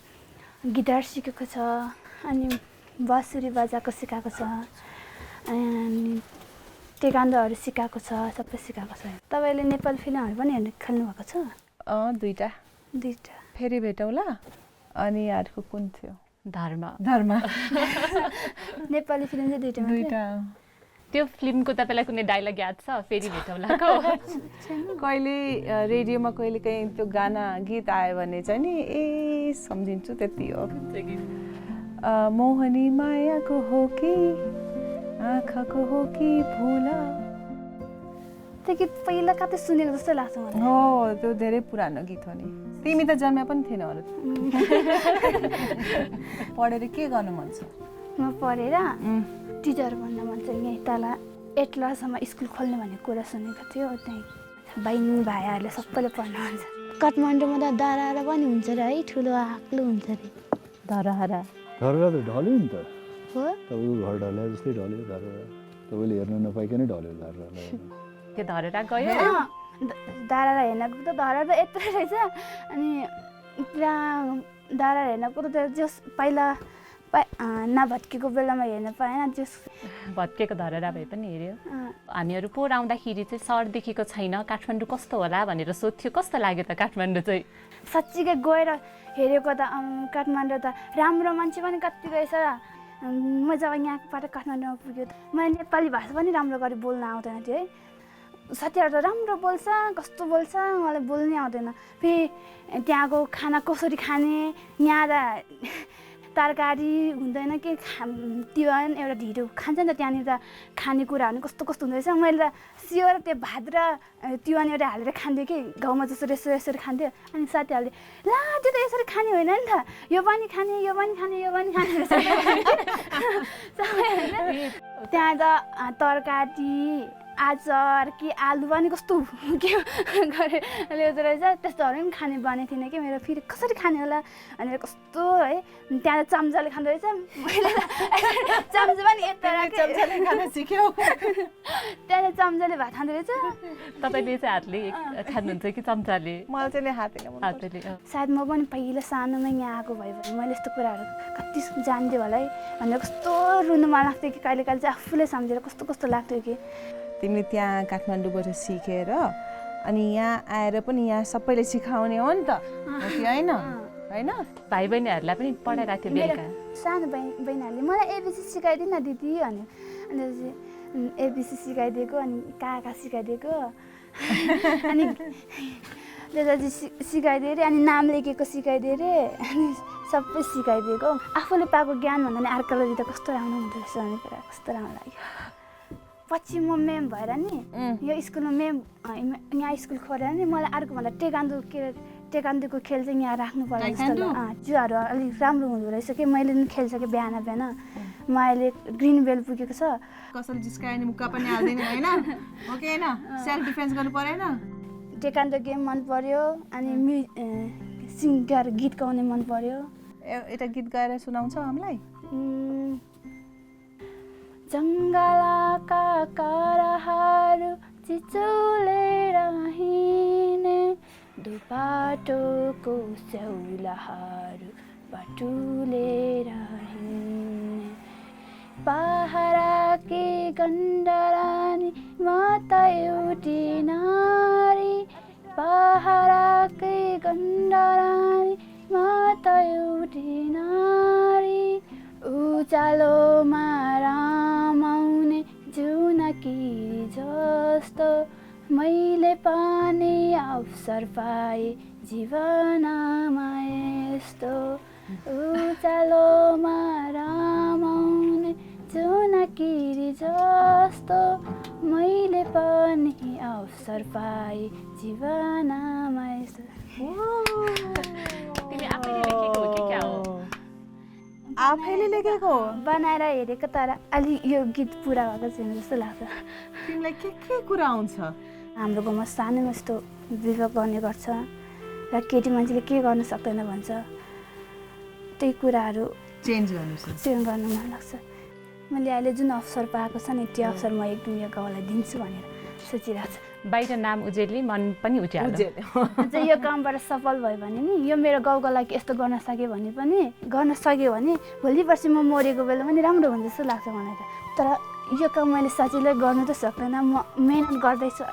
[SPEAKER 5] गिटार सिकेको छ, अनि बाँसुरी बजाएको सिकाएको छ, अनि टेकान्डोहरू सिकाएको छ, सबै सिकाएको छ। तपाईँले नेपाली फिल्महरू पनि खेल्नु भएको छ?
[SPEAKER 11] दुईटा। फेरि भेटौँला। अनि अर्को कुन थियो?
[SPEAKER 4] धर्म।
[SPEAKER 5] नेपाली फिल्म चाहिँ दुईटा।
[SPEAKER 4] त्यो फिल्मको तपाईँलाई कुनै डायलग याद छ? फेरि भेटौँलाको
[SPEAKER 11] कहिले रेडियोमा कहिले काहीँ त्यो गाना गीत आयो भने चाहिँ नि सम्झिन्छु, त्यति हो। मोहनी मायाको हो कि आँखाको हो कि भुला,
[SPEAKER 5] त्यो गीत पहिला कतै सुनेको जस्तो लाग्छ मलाई।
[SPEAKER 11] हो, त्यो धेरै पुरानो गीत हो नि। तिमी त जन्मे पनि थिएन होला। पढेर के गर्नु मन छ?
[SPEAKER 5] म पढेर टिचर बन्न मन छ। यहीँ तल 8 क्लाससम्म स्कुल खोल्ने भन्ने कुरा सुनेको थियो, त्यहीँ बहिनी भाइहरूले सबैले पढ्न मन छ। काठमाडौँमा त दरारा पनि हुन्छ र है, ठुलो आक्लो हुन्छ अरे।
[SPEAKER 4] धरहरा
[SPEAKER 12] त ढल्यो नि त।
[SPEAKER 5] हो,
[SPEAKER 12] तपाईँको घर ढल्यो जस्तै ढल्यो धरहरा। तपाईँले हेर्न नपाइकनै ढल्यो धरहरा।
[SPEAKER 4] त्यो धरहरा गयो?
[SPEAKER 5] दरारा हेर्नको त धरहरा यत्रो रहेछ। अनि त्यहाँ दरारा हेर्नको त जस पहिला नभत्केको बेलामा हेर्न पाएन, जस
[SPEAKER 4] भत्केको धरहरा भए पनि हेऱ्यो। हामीहरू पोहोर आउँदाखेरि चाहिँ सहरदेखिको छैन, काठमाडौँ कस्तो होला भनेर सोध्थ्यो। कस्तो लाग्यो त काठमाडौँ चाहिँ?
[SPEAKER 5] साँच्चीकै गएर हेरेको त काठमाडौँ त राम्रो मान्छे पनि कति रहेछ। म जब यहाँबाट काठमाडौँमा पुग्यो त मलाई नेपाली भाषा पनि राम्रो गरी बोल्न आउँदैन थियो है। साथीहरू त राम्रो बोल्छ, कस्तो बोल्छ, मलाई बोल्नै आउँदैन। फेरि त्यहाँको खाना कसरी खाने, यहाँ त तरकारी हुँदैन कि तिहान एउटा ढिँडो खान्छ नि त, त्यहाँनिर त खानेकुराहरू कस्तो कस्तो हुँदो रहेछ। मैले त सियो र त्यो भात र तिहान एउटा हालेर खान्थेँ कि, गाउँमा जसरी यसरी खान्थ्यो। अनि साथीहरूले ला त्यो त यसरी खाने होइन नि त, यो पनि खाने, यो पनि खाने, यो पनि खाने रहेछ। त्यहाँ त तरकारी, अचार कि आलु पनि कस्तो के गरेर ल्याउँदो रहेछ, त्यस्तोहरू पनि खाने बानी थिएन कि मेरो। फेरि कसरी खाने होला भनेर कस्तो है, त्यहाँ चम्चाले खाँदो रहेछ। मैले चम्चा पनि यता
[SPEAKER 11] चम्चाले खान सिक्यो।
[SPEAKER 5] त्यहाँ चम्चाले भात खाँदो रहेछ।
[SPEAKER 4] तपाईँले चाहिँ हातले खानुहुन्छ कि चम्चाले?
[SPEAKER 11] मलाई चाहिँ हातले।
[SPEAKER 5] सायद म पनि पहिला सानोमा यहाँ आएको भए भने मैले यस्तो कुराहरू कति जान्थेँ होला है भनेर कस्तो रुनु मन लाग्थ्यो कि, कहिले कहिले चाहिँ आफूले सम्झेर कस्तो कस्तो लाग्थ्यो कि।
[SPEAKER 11] तिमीले त्यहाँ काठमाडौँबाट सिकेर अनि यहाँ आएर पनि यहाँ सबैले सिकाउने हो नि त, हो कि होइन? होइन,
[SPEAKER 4] भाइ बहिनीहरूलाई पनि पढाइरहेको थियो बेलुका?
[SPEAKER 5] सानो बहिनीहरूले मलाई एबिसी सिकाइदिनु न दिदी भन्यो। अनि एबिसी सिकाइदिएको, अनि काका सिकाइदिएको, अनि दादाजी सिकाइदियो अरे, अनि नाम लेखेको सिकाइदियो अरे, अनि सबै सिकाइदिएको। आफूले पाएको ज्ञान भन्दा नि अर्काले दिँदा कस्तो राम्रो हुँदो रहेछ भन्ने कुरा कस्तो राम्रो लाग्यो। पछि म मेम भएर नि यो स्कुलमा यहाँ स्कुल खोलेर नि मलाई अर्कोभन्दा टेकान्डोको खेल चाहिँ यहाँ राख्नु पर्यो जस्तो जिउहरू अलिक राम्रो हुँदो रहेछ कि। मैले पनि खेलिसकेँ बिहान म अहिले ग्रिन बेल पुगेको छ।
[SPEAKER 11] कसैले जिस्कायो भने मुक्का पनि हाल्दैन होइन, हो कि होइन? सेल्फ डिफेन्स गर्नु परेन।
[SPEAKER 5] टेकान्डो गेम मन पर्यो, अनि सिङ्गर गीत गाउने मन पर्यो।
[SPEAKER 11] एउटा गीत गाएर सुनाउँछ हामीलाई?
[SPEAKER 5] जङ्गलका कराहरू चिचोलेर हिँड्ने, बाटोको स्याउलाहरू बाटुलेर हिँड्ने, गण्डरानी म त एउटी नारी पहाडकै गण्डरानी म त एउटी नारी उचालोमा रमाउने जुनकी जस्तो मैले पनि अवसर पाएँ जीवनमा यस्तो उचालोमा रमाउने जुनकी जस्तो मैले पनि अवसर पाएँ जीवनमा यस्तो।
[SPEAKER 4] तिमी आफैले लेखेको हो कि क्या हो?
[SPEAKER 11] आफैले लेखेको
[SPEAKER 5] बनाएर हेरेको तर अलि यो गीत पुरा भएको छैन जस्तो लाग्छ।
[SPEAKER 11] तिमीलाई के कुरा आउँछ?
[SPEAKER 5] हाम्रो गाउँमा सानोमा यस्तो विवाह गर्ने गर्छ र केटी मान्छेले के गर्न सक्दैन भन्छ। त्यही कुराहरू
[SPEAKER 11] चेन्ज
[SPEAKER 5] गर्नु मन लाग्छ। मैले अहिले जुन अवसर पाएको छ नि त्यो अवसर म एक दिन यो गाउँलाई दिन्छु भनेर सोचिरहेको छु।
[SPEAKER 4] बाहिर नाम उजेली मन पनि उज्यालो।
[SPEAKER 5] यो कामबाट सफल भयो भने नि यो मेरो गाउँको लागि यस्तो गर्न सक्यो भने भोलि पर्सि म मरेको बेला पनि राम्रो हुन्छ जस्तो लाग्छ मलाई त। तर यो काम मैले सजिलै गर्नु त सक्दैन, म मेहनत गर्दैछु।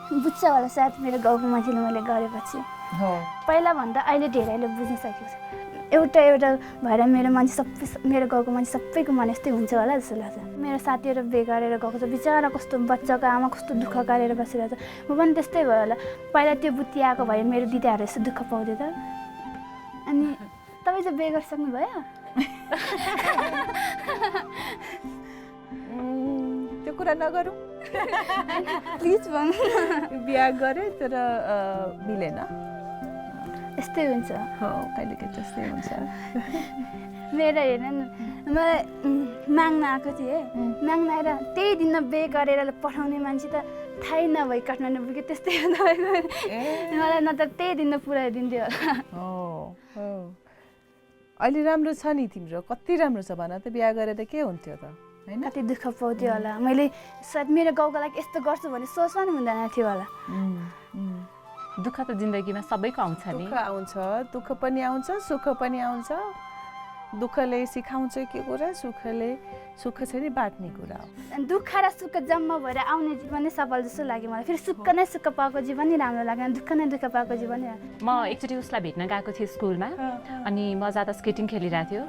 [SPEAKER 5] बुझ्छ होला सायद मेरो गाउँको मान्छेले मैले गरेपछि। पहिलाभन्दा अहिले धेरैले बुझ्न सकेको छ। एउटा भएर मेरो गाउँको मान्छे सबैको मन यस्तै हुन्छ होला जस्तो लाग्छ। मेरो साथीहरू बिहे गरेर गएको छ, बिचरा कस्तो बच्चाको आमा कस्तो दुःख गरेर बसिरहेको छ। म पनि त्यस्तै भयो होला। पहिला त्यो बुद्धि आएको भए मेरो दिदीहरू यस्तो दुःख पाउँथ्यो त। अनि तपाईँ चाहिँ बिहे गरिसक्नु भयो?
[SPEAKER 11] त्यो कुरा नगरौँ
[SPEAKER 5] प्लिज भन्नु।
[SPEAKER 11] बिहा गरेँ तर मिलेन।
[SPEAKER 5] यस्तै हुन्छ।
[SPEAKER 11] हो, कहिलेकाहीँ त्यस्तै हुन्छ।
[SPEAKER 5] मेरो हेर्न मलाई माग्न आएको थिएँ। माग्न आएर त्यही दिन बिहे गरेर पठाउने मान्छे त थाहै नभई काठमाडौँ पुग्यो। त्यस्तै मलाई न त त्यही दिन पुऱ्याइदिन्थ्यो होला।
[SPEAKER 11] अहिले राम्रो छ नि तिम्रो? कति राम्रो छ भन त। बिहा गरेर के हुन्थ्यो त? हैन,
[SPEAKER 5] कति दुःख पाउँथ्यो होला। मैले सायद मेरो गाउँको लागि यस्तो गर्छु भने सोच्नु नि हुँदैन थियो होला।
[SPEAKER 4] दुःख त जिन्दगीमा सबैको आउँछ नि।
[SPEAKER 11] दुःख पनि आउँछ, सुख पनि आउँछ। दुःखले सिकाउँछ के कुरा, सुख चाहिँ नि बाँट्ने कुरा हो।
[SPEAKER 5] दुःख र सुख जम्मा भएर आउने जीवन नै सफल जस्तो लाग्यो मलाई। फेरि सुख नै सुख पाएको जीवन नै राम्रो लाग्यो, दुःख नै दुःख पाएको जीवन नै।
[SPEAKER 4] म एकचोटि उसलाई भेट्न गएको थिएँ स्कुलमा, अनि म जाँदा स्केटिङ खेलिरहेको थियो।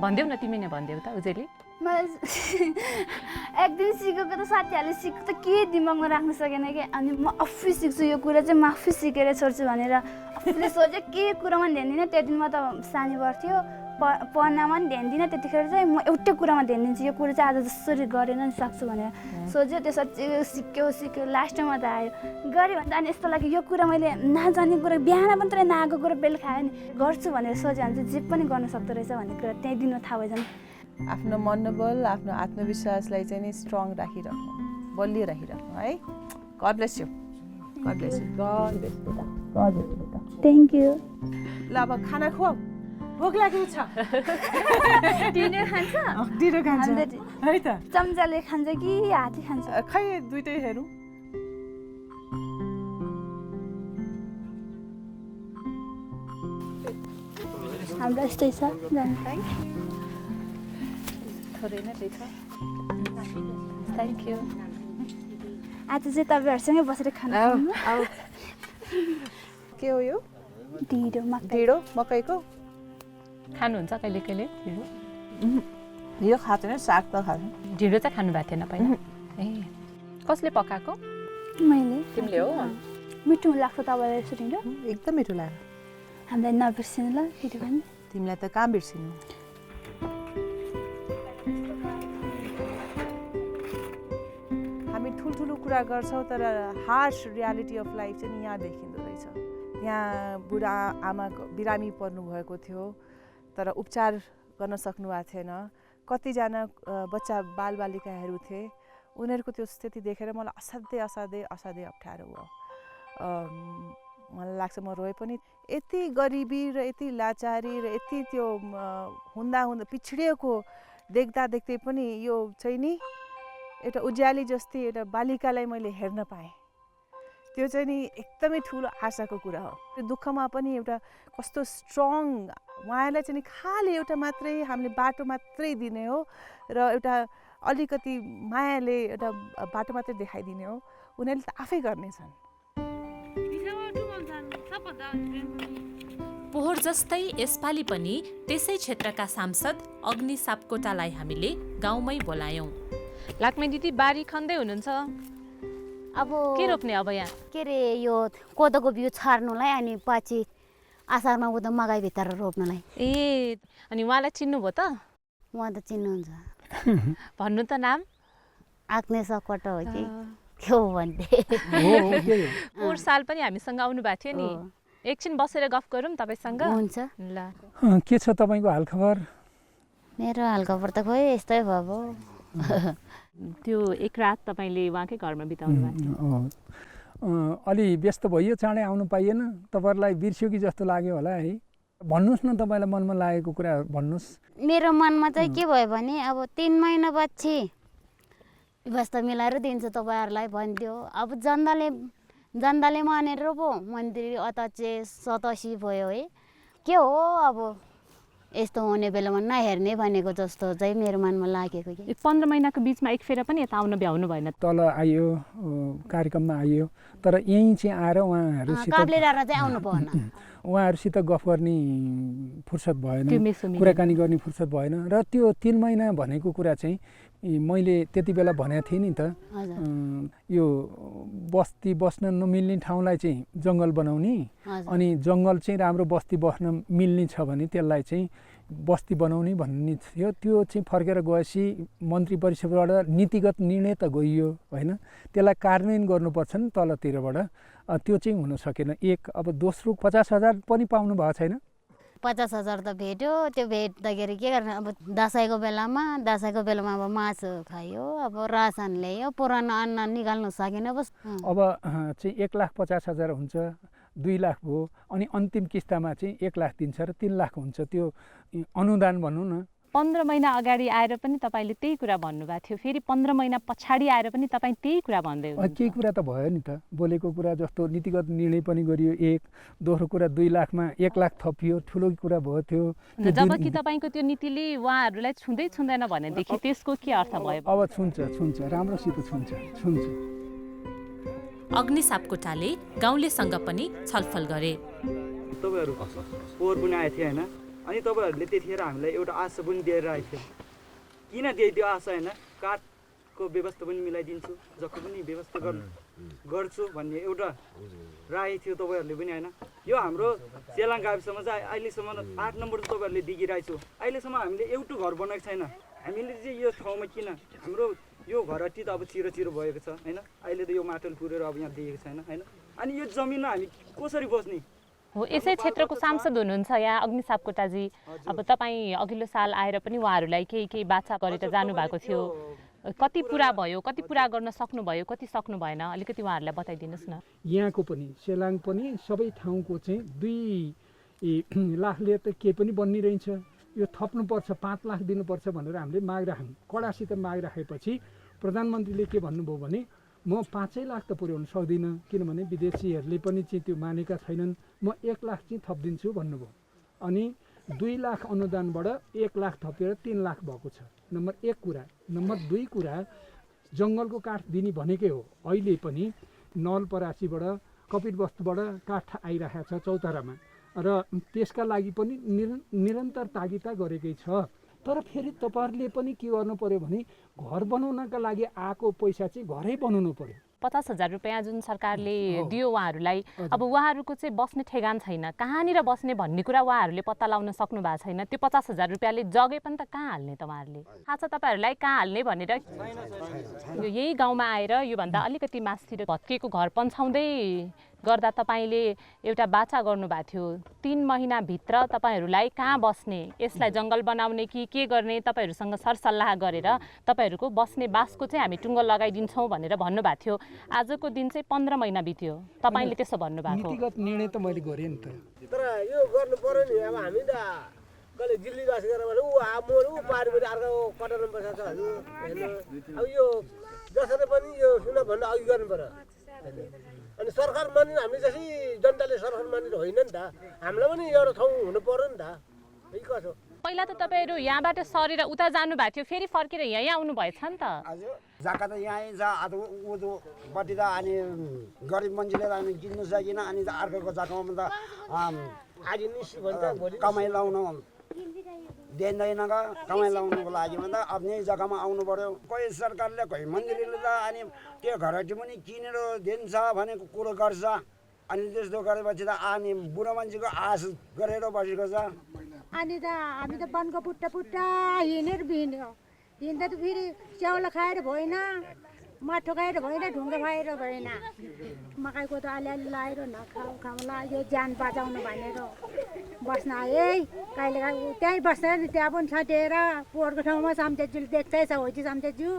[SPEAKER 4] भनिदेऊ न, तिमी नै भनिदेऊ त उजेली।
[SPEAKER 5] एक दिन सिकेको त साथीहरूले सिकेको त के दिमागमा राख्न सकेन कि। अनि म आफै सिक्छु यो कुरा चाहिँ, म आफै सिकेर छोड्छु भनेर आफूले सोचेँ। के कुरामा ध्यान दिनँ। त्यो दिन म त सानी बर्थ्यो, पढ्नमा पनि ध्यान दिनँ। त्यतिखेर चाहिँ म एउटै कुरामा ध्यान दिन्छु, यो कुरा चाहिँ आज जसरी गरेर नि सक्छु भनेर सोच्यो। त्यो सिक्यो लास्टमा त आयो गऱ्यो भने त। अनि यस्तो लाग्यो यो कुरा मैले नजाने कुरा, बिहान मात्रै नआएको कुरा बेलुका आयो नि गर्छु भनेर सोच्यो भने चाहिँ जे पनि गर्न सक्दो रहेछ भन्ने कुरा त्यही दिनमा थाहा भयो। झन्
[SPEAKER 11] आफ्नो मनोबल, आफ्नो आत्मविश्वासलाई चाहिँ नि स्ट्रङ राखिराख्नु, बलियो राखिराख्नु है। God bless you. God bless you. God bless बेटा। गड ब्लेस बेटा।
[SPEAKER 5] Thank you.
[SPEAKER 11] ल अब खाना खुवाऊ, भोक लागेको छ।
[SPEAKER 5] डिनर खान्छ?
[SPEAKER 11] डिनर खान्छ है त।
[SPEAKER 5] चम्चाले खान्छ कि हातले खान्छ?
[SPEAKER 11] खै दुइटै हेरौँ।
[SPEAKER 5] हाम्रो यस्तै छ जानकारी।
[SPEAKER 4] थोरै नै छ। Thank you.
[SPEAKER 5] आज चाहिँ तपाईँहरूसँगै बसेर खाना
[SPEAKER 11] के हो यो?
[SPEAKER 5] ढिँडो
[SPEAKER 11] मकैको
[SPEAKER 4] खानुहुन्छ कहिले कहिले ढिँडो?
[SPEAKER 11] यो खाएको छैन, साग त खानु।
[SPEAKER 4] ढिँडो चाहिँ खानु भएको थिएन पहिला? ए, कसले पकाएको?
[SPEAKER 5] मैले।
[SPEAKER 4] तिमीले हो?
[SPEAKER 5] मिठो लाग्छ तपाईँलाई यसो ढिँडो?
[SPEAKER 11] एकदम मिठो लाग्यो।
[SPEAKER 5] हामीलाई नबिर्सिनु ल फेरि पनि।
[SPEAKER 11] तिमीलाई त कहाँ बिर्सिनु। हामी ठुल्ठुलो कुरा गर्छौँ तर हार्स रियालिटी अफ लाइफ चाहिँ यहाँ देखिँदो रहेछ। यहाँ बुढा आमाको बिरामी पर्नुभएको थियो तर उपचार गर्न सक्नु भएको थिएन। कतिजना बच्चा बालबालिकाहरू थिए, उनीहरूको त्यो स्थिति देखेर मलाई असाध्यै अप्ठ्यारो भयो। मलाई लाग्छ म रोए पनि। यति गरिबी र यति लाचारी र यति त्यो हुँदा पिछडिएको देख्दै पनि यो चाहिँ नि एउटा उज्याली जस्तै एउटा बालिकालाई मैले हेर्न पाएँ। त्यो चाहिँ नि एकदमै ठुलो आशाको कुरा हो। त्यो दुःखमा पनि एउटा कस्तो स्ट्रङ, उहाँलाई चाहिँ नि खालि एउटा मात्रै हामीले बाटो मात्रै दिने हो र एउटा अलिकति मायाले एउटा बाटो मात्रै देखाइदिने हो, उनीहरूले त आफै गर्नेछन्।
[SPEAKER 9] पोहोर जस्तै यसपालि पनि त्यसै क्षेत्रका सांसद अग्नि सापकोटालाई हामीले गाउँमै बोलायौँ।
[SPEAKER 4] लाक्मे दिदी बारी खन्दै हुनुहुन्छ,
[SPEAKER 10] अब
[SPEAKER 4] के रोप्ने अब यहाँ?
[SPEAKER 10] के अरे यो कोदोको बिउ छार्नुलाई अनि पछि असारमा उता मगाईभित्र रोप्नलाई।
[SPEAKER 4] ए अनि उहाँलाई चिन्नुभयो त?
[SPEAKER 10] उहाँ त चिन्नुहुन्छ।
[SPEAKER 4] भन्नु त नाम?
[SPEAKER 10] आग्ने सपकोटा हो कि के हो भन्थे।
[SPEAKER 4] पोहोर साल पनि हामीसँग आउनु भएको थियो नि, एकछिन बसेर गफ गरौँ तपाईँसँग?
[SPEAKER 10] हुन्छ
[SPEAKER 4] ल।
[SPEAKER 2] के छ तपाईँको हालखबर?
[SPEAKER 10] मेरो हालखबर त खोइ यस्तै भयो।
[SPEAKER 4] त्यो एक रात तपाईँले उहाँकै घरमा बिताउनु भएको थियो।
[SPEAKER 2] अलि व्यस्त भइयो, चाँडै आउनु पाइएन। तपाईँहरूलाई बिर्स्यो कि जस्तो लाग्यो होला है? भन्नुहोस् न, तपाईँलाई मनमा लागेको कुरा भन्नुहोस्।
[SPEAKER 10] मेरो मनमा चाहिँ के भयो भने अब 3 महिना पछि व्यवस्था मिलाएर दिन्छु तपाईँहरूलाई भन्थ्यो। अब जनताले मानेर पो मन्त्री अध्यक्ष सदस्य भयो है। के हो अब यस्तो हुने बेलामा नहेर्ने भनेको जस्तो चाहिँ मेरो मनमा लागेको कि
[SPEAKER 4] 15 महिनाको बिचमा एक फेर पनि यता आउन भ्याउनु भएन?
[SPEAKER 2] तल आइयो, कार्यक्रममा आइयो, तर यहीँ चाहिँ आएर उहाँहरूसित
[SPEAKER 10] आउनु भएन।
[SPEAKER 2] उहाँहरूसित गफ गर्ने फुर्सद भएन, कुराकानी गर्ने फुर्सद भएन। र त्यो 3 महिना भनेको कुरा चाहिँ मैले त्यति बेला भनेको थिएँ नि त, यो बस्ती बस्न नमिल्ने ठाउँलाई चाहिँ जङ्गल बनाउने, अनि जङ्गल चाहिँ राम्रो बस्ती बस्न मिल्ने छ भने त्यसलाई चाहिँ बस्ती बनाउने भन्ने थियो। त्यो चाहिँ फर्केर गएपछि मन्त्री परिषदबाट नीतिगत निर्णय त गइयो होइन, त्यसलाई कार्यान्वयन गर्नुपर्छ नि तलतिरबाट। त्यो चाहिँ हुन सकेन। अब दोस्रो 50,000 पनि पाउनु भएको छैन।
[SPEAKER 10] 50,000 त भेट्यो। त्यो भेट्दाखेरि के गर्ने, अब दसैँको बेलामा अब मासु खायो, अब रासन ल्यायो, पुरानो अन्न निकाल्नु सकेन बस।
[SPEAKER 2] अब चाहिँ 1,50,000 हुन्छ, 2 लाख भयो, अनि अन्तिम किस्तामा चाहिँ 1 लाख दिन्छ र 3 लाख हुन्छ। त्यो अनुदान भनौँ न।
[SPEAKER 4] 15 महिना अगाडि आएर पनि तपाईँले त्यही कुरा भन्नुभएको थियो, फेरि 15 महिना पछाडि आएर पनि तपाईँ त्यही कुरा भन्दै हुनुहुन्छ।
[SPEAKER 2] केही कुरा त भयो नि त, बोलेको कुरा जस्तो नीतिगत निर्णय पनि गरियो। दोस्रो कुरा 2 लाखमा 1 लाख थपियो, ठुलो कुरा भयो त्यो।
[SPEAKER 4] जबकि तपाईँको त्यो नीतिले उहाँहरूलाई छुँदैन भनेदेखि त्यसको के अर्थ भयो?
[SPEAKER 2] अब छुन्छ, राम्रोसित छुन्छ।
[SPEAKER 9] अग्नि सापकोटाले गाउँलेसँग पनि छलफल गरे।
[SPEAKER 13] तपाईँहरू पोहोर पनि आएको थियो होइन, अनि तपाईँहरूले त्यतिखेर हामीलाई एउटा आशा पनि दिएर आएको थियो। किन दिए त्यो आशा होइन, काठको व्यवस्था पनि मिलाइदिन्छु, जसको पनि व्यवस्था गर्छु भन्ने एउटा राय थियो तपाईँहरूले पनि होइन। यो हाम्रो सेलाङ गाविसमा चाहिँ अहिलेसम्म 8 नम्बर तपाईँहरूले दिइरहेको छु। अहिलेसम्म हामीले एउटा घर बनाएको छैन। हामीले चाहिँ यो ठाउँमा किन हाम्रो यो घर अति त अब चिरो भएको छ होइन। अहिले त यो माटोले पुरेर अब यहाँ दिएको छैन होइन। अनि यो जमिनमा हामी कसरी बस्ने
[SPEAKER 4] हो? यसै क्षेत्रको सांसद हुनुहुन्छ यहाँ अग्नि सापकोटाजी। अब तपाईँ अघिल्लो साल आएर पनि उहाँहरूलाई केही बाछा गरेर जानुभएको थियो। कति पुरा भयो, कति पुरा गर्न सक्नुभयो, कति सक्नु भएन, अलिकति उहाँहरूलाई बताइदिनुहोस् न।
[SPEAKER 2] यहाँको पनि सेलाङ पनि सबै ठाउँको चाहिँ 2 लाखले त केही पनि बनिरहेछ। यो थप्नुपर्छ, 5 लाख दिनुपर्छ भनेर हामीले मागिराख्यौँ। कडासित मागिराखेपछि प्रधानमन्त्रीले के भन्नुभयो भने म 5 लाख त पुर्याउन सक्दिनँ, किनभने विदेशीहरूले पनि चाहिँ त्यो मानेका छैनन्, म 1 लाख चाहिँ थपिदिन्छु भन्नुभयो। अनि 2 लाख अनुदानबाट 1 लाख थपेर 3 लाख भएको छ। नम्बर 1 कुरा। नम्बर 2 कुरा, जङ्गलको काठ दिने भनेकै हो। अहिले पनि नलपरासीबाट कपिलवस्तुबाट काठ आइरहेको छ चौतारामा, र त्यसका लागि पनि निरन्तर तागिदा गरेकै छ। तर फेरि तपाईँहरूले पनि के गर्नु पर्यो भने घर बनाउनका लागि आएको पैसा चाहिँ घरै बनाउनु पर्यो।
[SPEAKER 4] 50,000 रुपियाँ जुन सरकारले दियो उहाँहरूलाई, अब उहाँहरूको चाहिँ बस्ने ठेगान छैन, कहाँनिर बस्ने भन्ने कुरा उहाँहरूले पत्ता लगाउन सक्नु भएको छैन। त्यो 50,000 रुपियाँले जगे पनि त कहाँ हाल्ने त उहाँहरूले? थाहा छ तपाईँहरूलाई कहाँ हाल्ने भनेर? यही गाउँमा आएर योभन्दा अलिकति मासतिर भत्किएको घर पन्छाउँदै गर्दा तपाईँले एउटा बाचा गर्नुभएको थियो। 3 महिनाभित्र तपाईँहरूलाई कहाँ बस्ने, यसलाई जङ्गल बनाउने कि के गर्ने, तपाईँहरूसँग सरसल्लाह गरेर तपाईँहरूको बस्ने बासको चाहिँ हामी टुङ्गो लगाइदिन्छौँ भनेर भन्नुभएको थियो। आजको दिन चाहिँ 15 महिना बित्यो, तपाईँले त्यसो भन्नुभएको।
[SPEAKER 2] नीतिगत निर्णय त मैले गरेँ नि त।
[SPEAKER 14] तर यो गर्नु पर्यो नि। अब हामी त कहिले दिल्लीवासी गरेर भने ऊ पारिबाट अर्को कटाउनु पर्छ त हजुर हेर्नु। अब यो जसरी पनि यो सुन्नुभन्दा अघि गर्नु पर्यो। अनि सरकार मान्ने हामी जसरी जनताले सरकार मान्ने होइन नि त। हामीलाई पनि एउटा ठाउँ हुनु पर्यो नि त। कसो
[SPEAKER 4] पहिला त तपाईँहरू यहाँबाट सरेर उता जानुभएको थियो फेरि फर्केर यहाँ आउनु भएछ नि त
[SPEAKER 15] जग्गा त यहीँ छ उतोपट्टि त अनि गरिब मान्छेले त अनि किन्नु सकिन अनि अर्को जग्गामा त कमाइ लाउनु दिँदैन कमाइ लाउनुको लागि त आफ्नै जग्गामा आउनु पर्यो कोही सरकारले कोही मन्त्रीले त अनि त्यो घरटी पनि किनेर दिन्छ भनेको कुरो गर्छ अनि त्यस्तो गरेपछि त अनि बुढो मान्छेको आश गरेर बसेको छ
[SPEAKER 3] अनि त हामी त वनको पुट्टा पुट्टा हिँडेर हिँड्यो हिँड्दा त फेरि च्याउला खाएर भएन माटो खाएर भएन ढुङ्गा खाएर भएन मकैको त अलिअलि लाएर नखाऊ खाऊ लाग्यो ज्यान बचाउनु भनेर बस्न आए कहिले त्यहीँ बस्दैन त्यहाँ पनि छटेर पोहोरको ठाउँमा साम्चेज्यूले देख्दै छ होइची साम्चेज्यू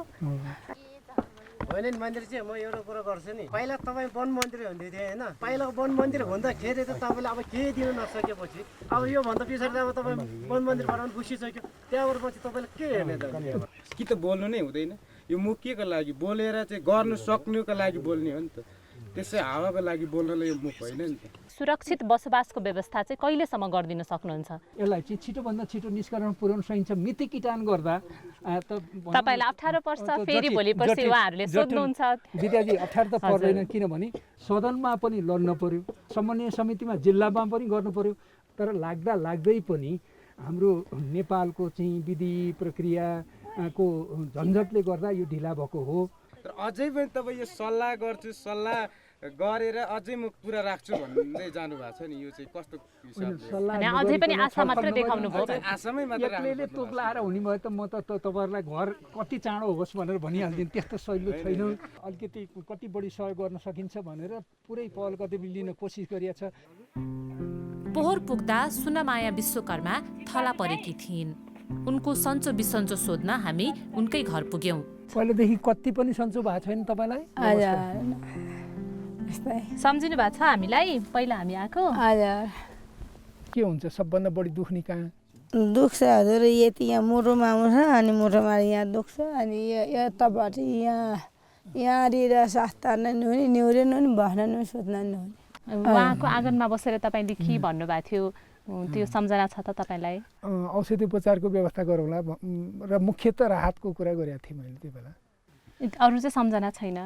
[SPEAKER 14] होइन नि मन्त्री चाहिँ म एउटा कुरो गर्छु नि पहिला तपाईँ वन मन्त्री हुँदै थियो होइन पहिलाको वन मन्त्री हुँदाखेरि त तपाईँले अब केही दिन नसकेपछि अब योभन्दा पछाडि अब तपाईँ वन मन्त्री बनाउनु गुसिसक्यो त्यहाँबाट पछि तपाईँले के हेर्ने त
[SPEAKER 16] कि त बोल्नु नै हुँदैन यो मुख के को लागि बोलेर चाहिँ गर्नु सक्नुको लागि बोल्ने हो नि त त्यसै हावाको लागि बोल्नलाई यो मुख होइन नि त
[SPEAKER 4] सुरक्षित बसोबासको व्यवस्था चाहिँ कहिलेसम्म गरिदिन सक्नुहुन्छ
[SPEAKER 2] यसलाई चाहिँ छिटोभन्दा छिटो निष्करण पुर्याउन सकिन्छ मिति किटान गर्दा
[SPEAKER 4] तपाईँलाई अप्ठ्यारो पर्छ फेरि भोलि पर्सि उहाँहरूले सोध्नुहुन्छ
[SPEAKER 2] विद्याजी अप्ठ्यारो त पर्दैन किनभने सदनमा पनि लड्न पर्यो समन्वय समितिमा जिल्लामा पनि गर्नु पर्यो तर लाग्दै पनि हाम्रो नेपालको चाहिँ विधि प्रक्रियाको झन्झटले गर्दा यो ढिला भएको हो
[SPEAKER 16] तर अझै पनि तपाईँ यो सल्लाह गर्छु सल्लाह गरेर अझै म पुरा राख्छु भन्दै जानु भएको छ नि यो चाहिँ कस्तो
[SPEAKER 4] अझै पनि आशा मात्र देखाउनु भयो
[SPEAKER 16] आशामै मात्र
[SPEAKER 2] एक्लैले तोक्लाएर हुने भयो त म त तपाईँहरूलाई घर कति चाँडो होस् भनेर भनिहाल्दिनँ त्यस्तो सहिलो छैन अलिकति कति बढी सहयोग गर्न सकिन्छ भनेर पुरै पहल कदमी लिन कोसिस गरिएको छ
[SPEAKER 9] पोहोर पुग्दा सुनमाया विश्वकर्मा थला परेकी थिइन् उनको सन्चो बिसन्चो सोध्न हामी उनकै घर पुग्यौं
[SPEAKER 2] पहिलेदेखि कति पनि सन्चो भएको छैन तपाईँलाई
[SPEAKER 4] सम्झिनु भएको छ हामीलाई पहिला हामी आएको
[SPEAKER 2] के हुन्छ सबभन्दा बढी दुख्ने कहाँ
[SPEAKER 17] दुख्छ हजुर यति यहाँ मुटुमा आउँछ अनि मुटुमा यहाँ दुख्छ अनि यताबाट यहाँनिर सास्ता नहुने न्युरे नहुने बस्न नहुने सुत्न नहुने
[SPEAKER 4] उहाँको आँगनमा बसेर तपाईँले के भन्नुभएको थियो त्यो सम्झना छ त तपाईँलाई
[SPEAKER 2] औषधि उपचारको व्यवस्था गरौँला र मुख्यतः राहतको कुरा गरेको थिएँ मैले त्यो बेला
[SPEAKER 4] अरू चाहिँ सम्झना छैन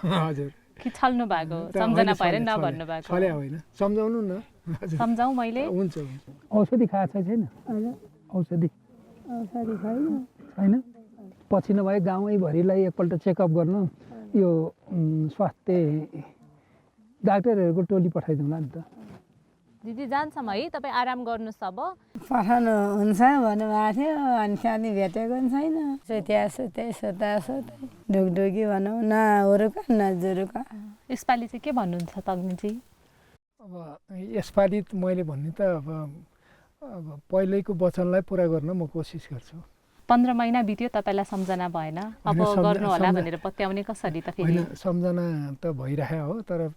[SPEAKER 2] हजुर
[SPEAKER 4] कि छल्नु भएको सम्झना भएर नभन्नु भएको
[SPEAKER 2] छले होइन सम्झाउनु न
[SPEAKER 4] सम्झाउँ मैले
[SPEAKER 2] हुन्छ औषधि खाएको छैन औषधि छैन पछि नभए गाउँैभरिलाई एकपल्ट चेकअप गर्न यो स्वास्थ्य डाक्टरहरूको टोली पठाइदिउँला नि त
[SPEAKER 4] दिदी जान्छौँ है तपाईँ आराम गर्नुहोस् अब
[SPEAKER 17] पठाउनु हुन्छ भन्नुभएको थियो अनि साथी भेटेको पनि छैन सुत्या ढुकढुकी भनौँ न हुरुका न जुरुका
[SPEAKER 4] यसपालि चाहिँ के भन्नुहुन्छ तग्नीजी
[SPEAKER 2] अब यसपालि मैले भन्ने त अब पहिल्यैको वचनलाई पुरा गर्न म कोसिस गर्छु
[SPEAKER 4] 15 महिना बित्यो तपाईँलाई सम्झना भएन अब गर्नु होला भनेर पत्याउने कसरी त फेरि
[SPEAKER 2] सम्झना त भइरहेको हो तर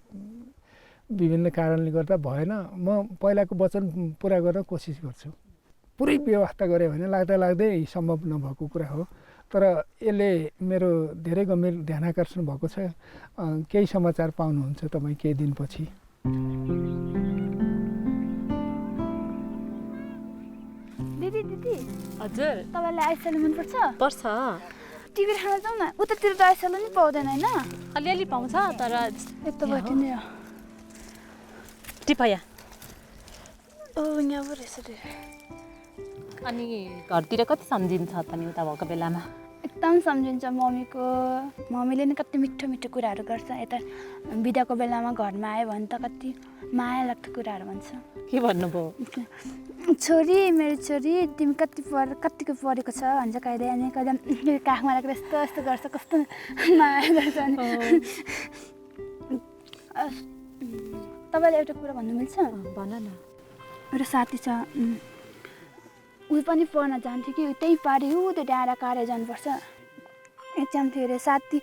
[SPEAKER 2] विभिन्न कारणले गर्दा भएन म पहिलाको वचन पुरा गर्न कोसिस गर्छु पुरै व्यवस्था गरे भने लाग्दै सम्भव नभएको कुरा हो तर यसले मेरो धेरै गम्भीर ध्यानाकर्षण भएको छ केही समाचार पाउनुहुन्छ तपाईँ केही दिनपछि
[SPEAKER 5] दिदी
[SPEAKER 4] हजुर
[SPEAKER 5] तपाईँलाई आइसकेन मनपर्छ
[SPEAKER 4] पर्छ
[SPEAKER 5] टिभी खान जाउँ न उतातिर त आइसकेन नि पाउँदैन होइन
[SPEAKER 4] अलिअलि पाउँछ तर
[SPEAKER 5] यताबाट नि
[SPEAKER 4] टिपया
[SPEAKER 5] यहाँ पो रहेछ
[SPEAKER 4] अनि घरतिर कति सम्झिन्छ त नि उता भएको बेलामा
[SPEAKER 5] एकदम सम्झिन्छ मम्मीले नि कति मिठो मिठो कुराहरू गर्छ यता बिदाको बेलामा घरमा आयो भने त कति माया लाग्दो कुराहरू भन्छ
[SPEAKER 4] के भन्नुभयो
[SPEAKER 5] छोरी मेरो छोरी तिमी कतिको पढेको छ भन्छ कहिले अनि कहिले काखमा राखेर यस्तो यस्तो गर्छ कस्तो माया गर्छ अनि तपाईँलाई एउटा कुरा भन्नु मिल्छ
[SPEAKER 4] भन न
[SPEAKER 5] एउटा साथी छ ऊ पनि पढ्न जान्थ्यो कि त्यही पारि त्यो डाँडा काँडे जानुपर्छ एक्जाम थियो अरे साथी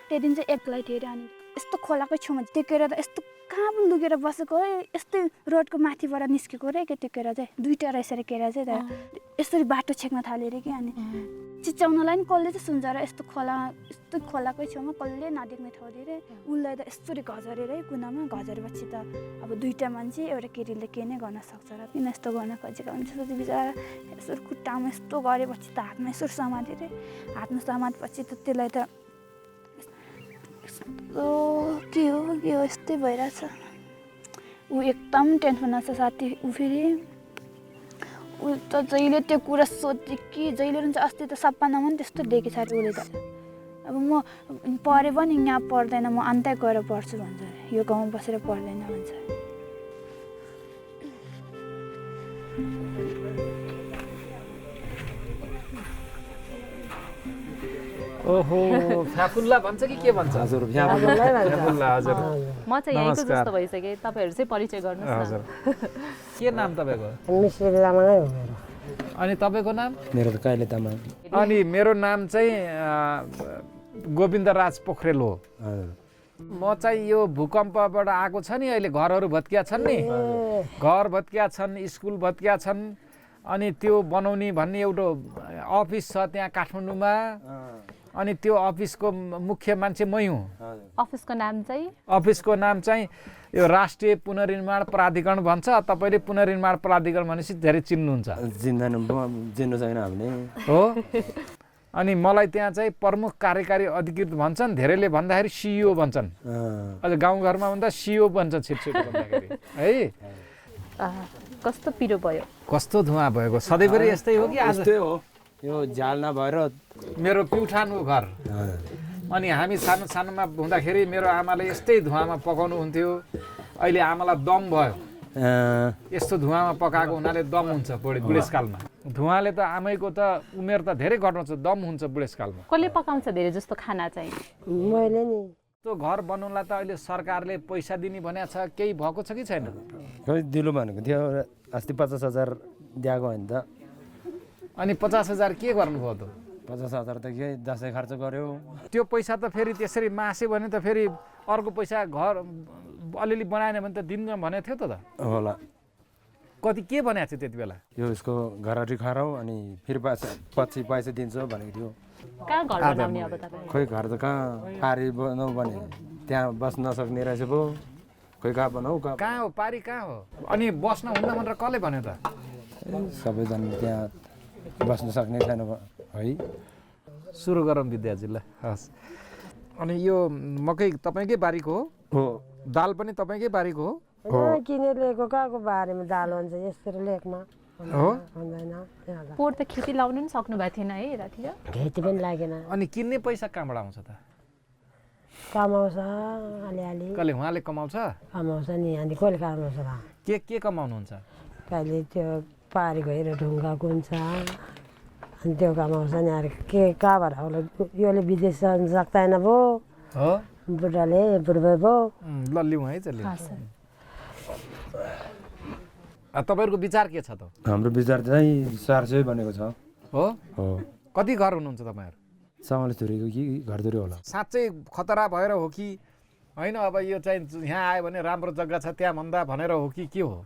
[SPEAKER 5] त्यो दिन चाहिँ एक्लै थियो अरे अनि यस्तो खोलाको छेउमा टेकेर त यस्तो कहाँ पनि लुकेर बसेको है, यस्तै रोडको माथिबाट निस्केको रे के टेकेर चाहिँ 2टा रहेछ रे केरा चाहिँ तर यसरी बाटो छेक्न थाल्यो रे कि अनि चिच्याउनलाई नि कसले चाहिँ सुन्छ र यस्तो खोलाकै छेउमा कसले नदेख्ने ठाउँ रे उसलाई त यस्तरी घजरेर है कुनामा घजरेपछि त अब 2टा मान्छे एउटा केटीले के नै गर्न सक्छ र किन यस्तो गर्न खोजेको हुन्छ त्यो बिचरा यसरी खुट्टामा यस्तो गरेपछि त हातमा यसरी समात्यो रे हातमा समातेपछि त त्यसलाई त के हो यस्तै भइरहेछ ऊ एकदम टेन्सनमा छ साथी ऊ फेरि ऊ त जहिले त्यो कुरा सोध्यो कि जहिले हुन्छ अस्ति त सपनामा पनि त्यस्तो देखेछ अरे उसले त अब म पढे पनि यहाँ पढ्दैन म अन्तै गएर पढ्छु भन्छ यो गाउँमा बसेर पढ्दैन भन्छ
[SPEAKER 18] ओहो फ्याफुल्ला भन्छ कि के भन्छ
[SPEAKER 19] हजुर फ्याफुल्ला
[SPEAKER 18] हजुर
[SPEAKER 4] म चाहिँ यहीँको जस्तो भइसके तपाईहरु चाहिँ परिचय गर्नुस् न
[SPEAKER 18] के नाम तपाईको
[SPEAKER 3] मिश्री तामाङै हो मेरो
[SPEAKER 18] अनि तपाईको नाम
[SPEAKER 19] मेरो त कहिले तामाङ
[SPEAKER 18] अनि मेरो नाम चाहिँ गोविन्द राज पोखरेल हो म चाहिँ यो भूकम्पबाट आएको छ नि अहिले घरहरू भत्किया छन् नि घर भत्किया छन् स्कुल भत्किया छन् अनि त्यो बनाउने भन्ने एउटा अफिस छ त्यहाँ काठमाडौँमा अनि त्यो अफिसको मुख्य मान्छे मै हुँ
[SPEAKER 4] अफिसको नाम
[SPEAKER 18] चाहिँ यो राष्ट्रिय पुनर्निर्माण प्राधिकरण भन्छ तपाईले पुनर्निर्माण प्राधिकरण भनेपछि धेरै चिन्नुहुन्छ
[SPEAKER 19] चिन्नु छैन हामीले
[SPEAKER 18] हो अनि मलाई त्यहाँ चाहिँ प्रमुख कार्यकारी अधिकृत भन्छन् धेरैले भन्दाखेरि सिइओ भन्छन् अझ गाउँघरमा भन्दा सिइओ भन्छन् छिटछिटो भन्दाखेरि है
[SPEAKER 4] कस्तो पिरो भयो
[SPEAKER 18] कस्तो धुवा भएको सधैँभरि यस्तै हो कि आज
[SPEAKER 19] हो यो झ्याल नभएर
[SPEAKER 18] मेरो प्युठान हो घर अनि हामी सानो सानोमा हुँदाखेरि मेरो आमाले यस्तै धुवामा पकाउनु हुन्थ्यो अहिले आमालाई दम भयो यस्तो धुवामा पकाएको हुनाले दम हुन्छ बुढेसकालमा धुवाले त आमैको त उमेर त धेरै घट्नु छ दम हुन्छ बुढेसकालमा
[SPEAKER 4] कसले पकाउँछ धेरै जस्तो खाना चाहिँ
[SPEAKER 3] मैले नि
[SPEAKER 18] त्यो घर बनाउनलाई त अहिले सरकारले पैसा दिने भनेको छ केही भएको छ कि छैन
[SPEAKER 19] खै दिलो भनेको थियो अस्ति 50,000 दिएको होइन त
[SPEAKER 18] अनि 50,000 के गर्नुभयो त
[SPEAKER 19] 50,000 त के दसैँ खर्च गर्यो
[SPEAKER 18] त्यो पैसा त फेरि त्यसरी मास्यो भने त फेरि अर्को पैसा घर अलिअलि बनाएन भने त दिन्न भनेको थियो त
[SPEAKER 19] होला
[SPEAKER 18] कति के बनाएको थियो त्यति बेला
[SPEAKER 19] यो यसको घरहरी खराउ अनि फेरि पछि पैसा दिन्छ भनेको थियो
[SPEAKER 4] कहाँ घर बनाउने अब तपाईँ
[SPEAKER 19] खोइ घर त कहाँ पारी बनाऊ भने त्यहाँ बस्न नसक्ने रहेछ पो खोइ कहाँ बनाऊ
[SPEAKER 18] कहाँ हो पारी कहाँ हो अनि बस्न हुन्न भनेर कसले भन्यो त
[SPEAKER 19] सबैजना त्यहाँ बस्न सक्ने छैन है
[SPEAKER 18] सुरु गरौँ विद्याजीलाई हस् अनि यो मकै तपाईँकै बारीको
[SPEAKER 19] हो
[SPEAKER 18] दाल पनि तपाईँकै बारीको
[SPEAKER 3] हो किनेर ल्याएको कहाँको बारीमा दाल हुन्छ यसरी लेकमा
[SPEAKER 18] हो
[SPEAKER 4] पोहोर त खेती लाउनु नि सक्नु भएको थिएन है यतातिर
[SPEAKER 3] खेती पनि लागेन
[SPEAKER 18] अनि किन्ने पैसा कहाँबाट आउँछ त
[SPEAKER 3] कमाउँछ अलिअलि
[SPEAKER 18] कसले उहाँले कमाउँछ
[SPEAKER 3] नि अनि कसले कमाउँछ र
[SPEAKER 18] के कमाउनुहुन्छ
[SPEAKER 3] कहिले त्यो पारी गएर ढुङ्गा कुन्छ अनि त्यो कमाउँछ नि अरे के कहाँबाट होला योले विदेश जान सक्दैन भयो
[SPEAKER 18] हो
[SPEAKER 3] बुढाले बुढो भयो
[SPEAKER 18] ल लिउँ है चल्यो तपाईँहरूको विचार के छ त
[SPEAKER 19] हाम्रो विचार चाहिँ 400 बनेको छ
[SPEAKER 18] हो
[SPEAKER 19] हो
[SPEAKER 18] कति घर हुनुहुन्छ तपाईँहरू
[SPEAKER 19] 44 धुरीको कि घरधुरी होला
[SPEAKER 18] साँच्चै खतरा भएर हो कि होइन अब यो चाहिँ यहाँ आयो भने राम्रो जग्गा छ त्यहाँ भन्दा भनेर हो कि के हो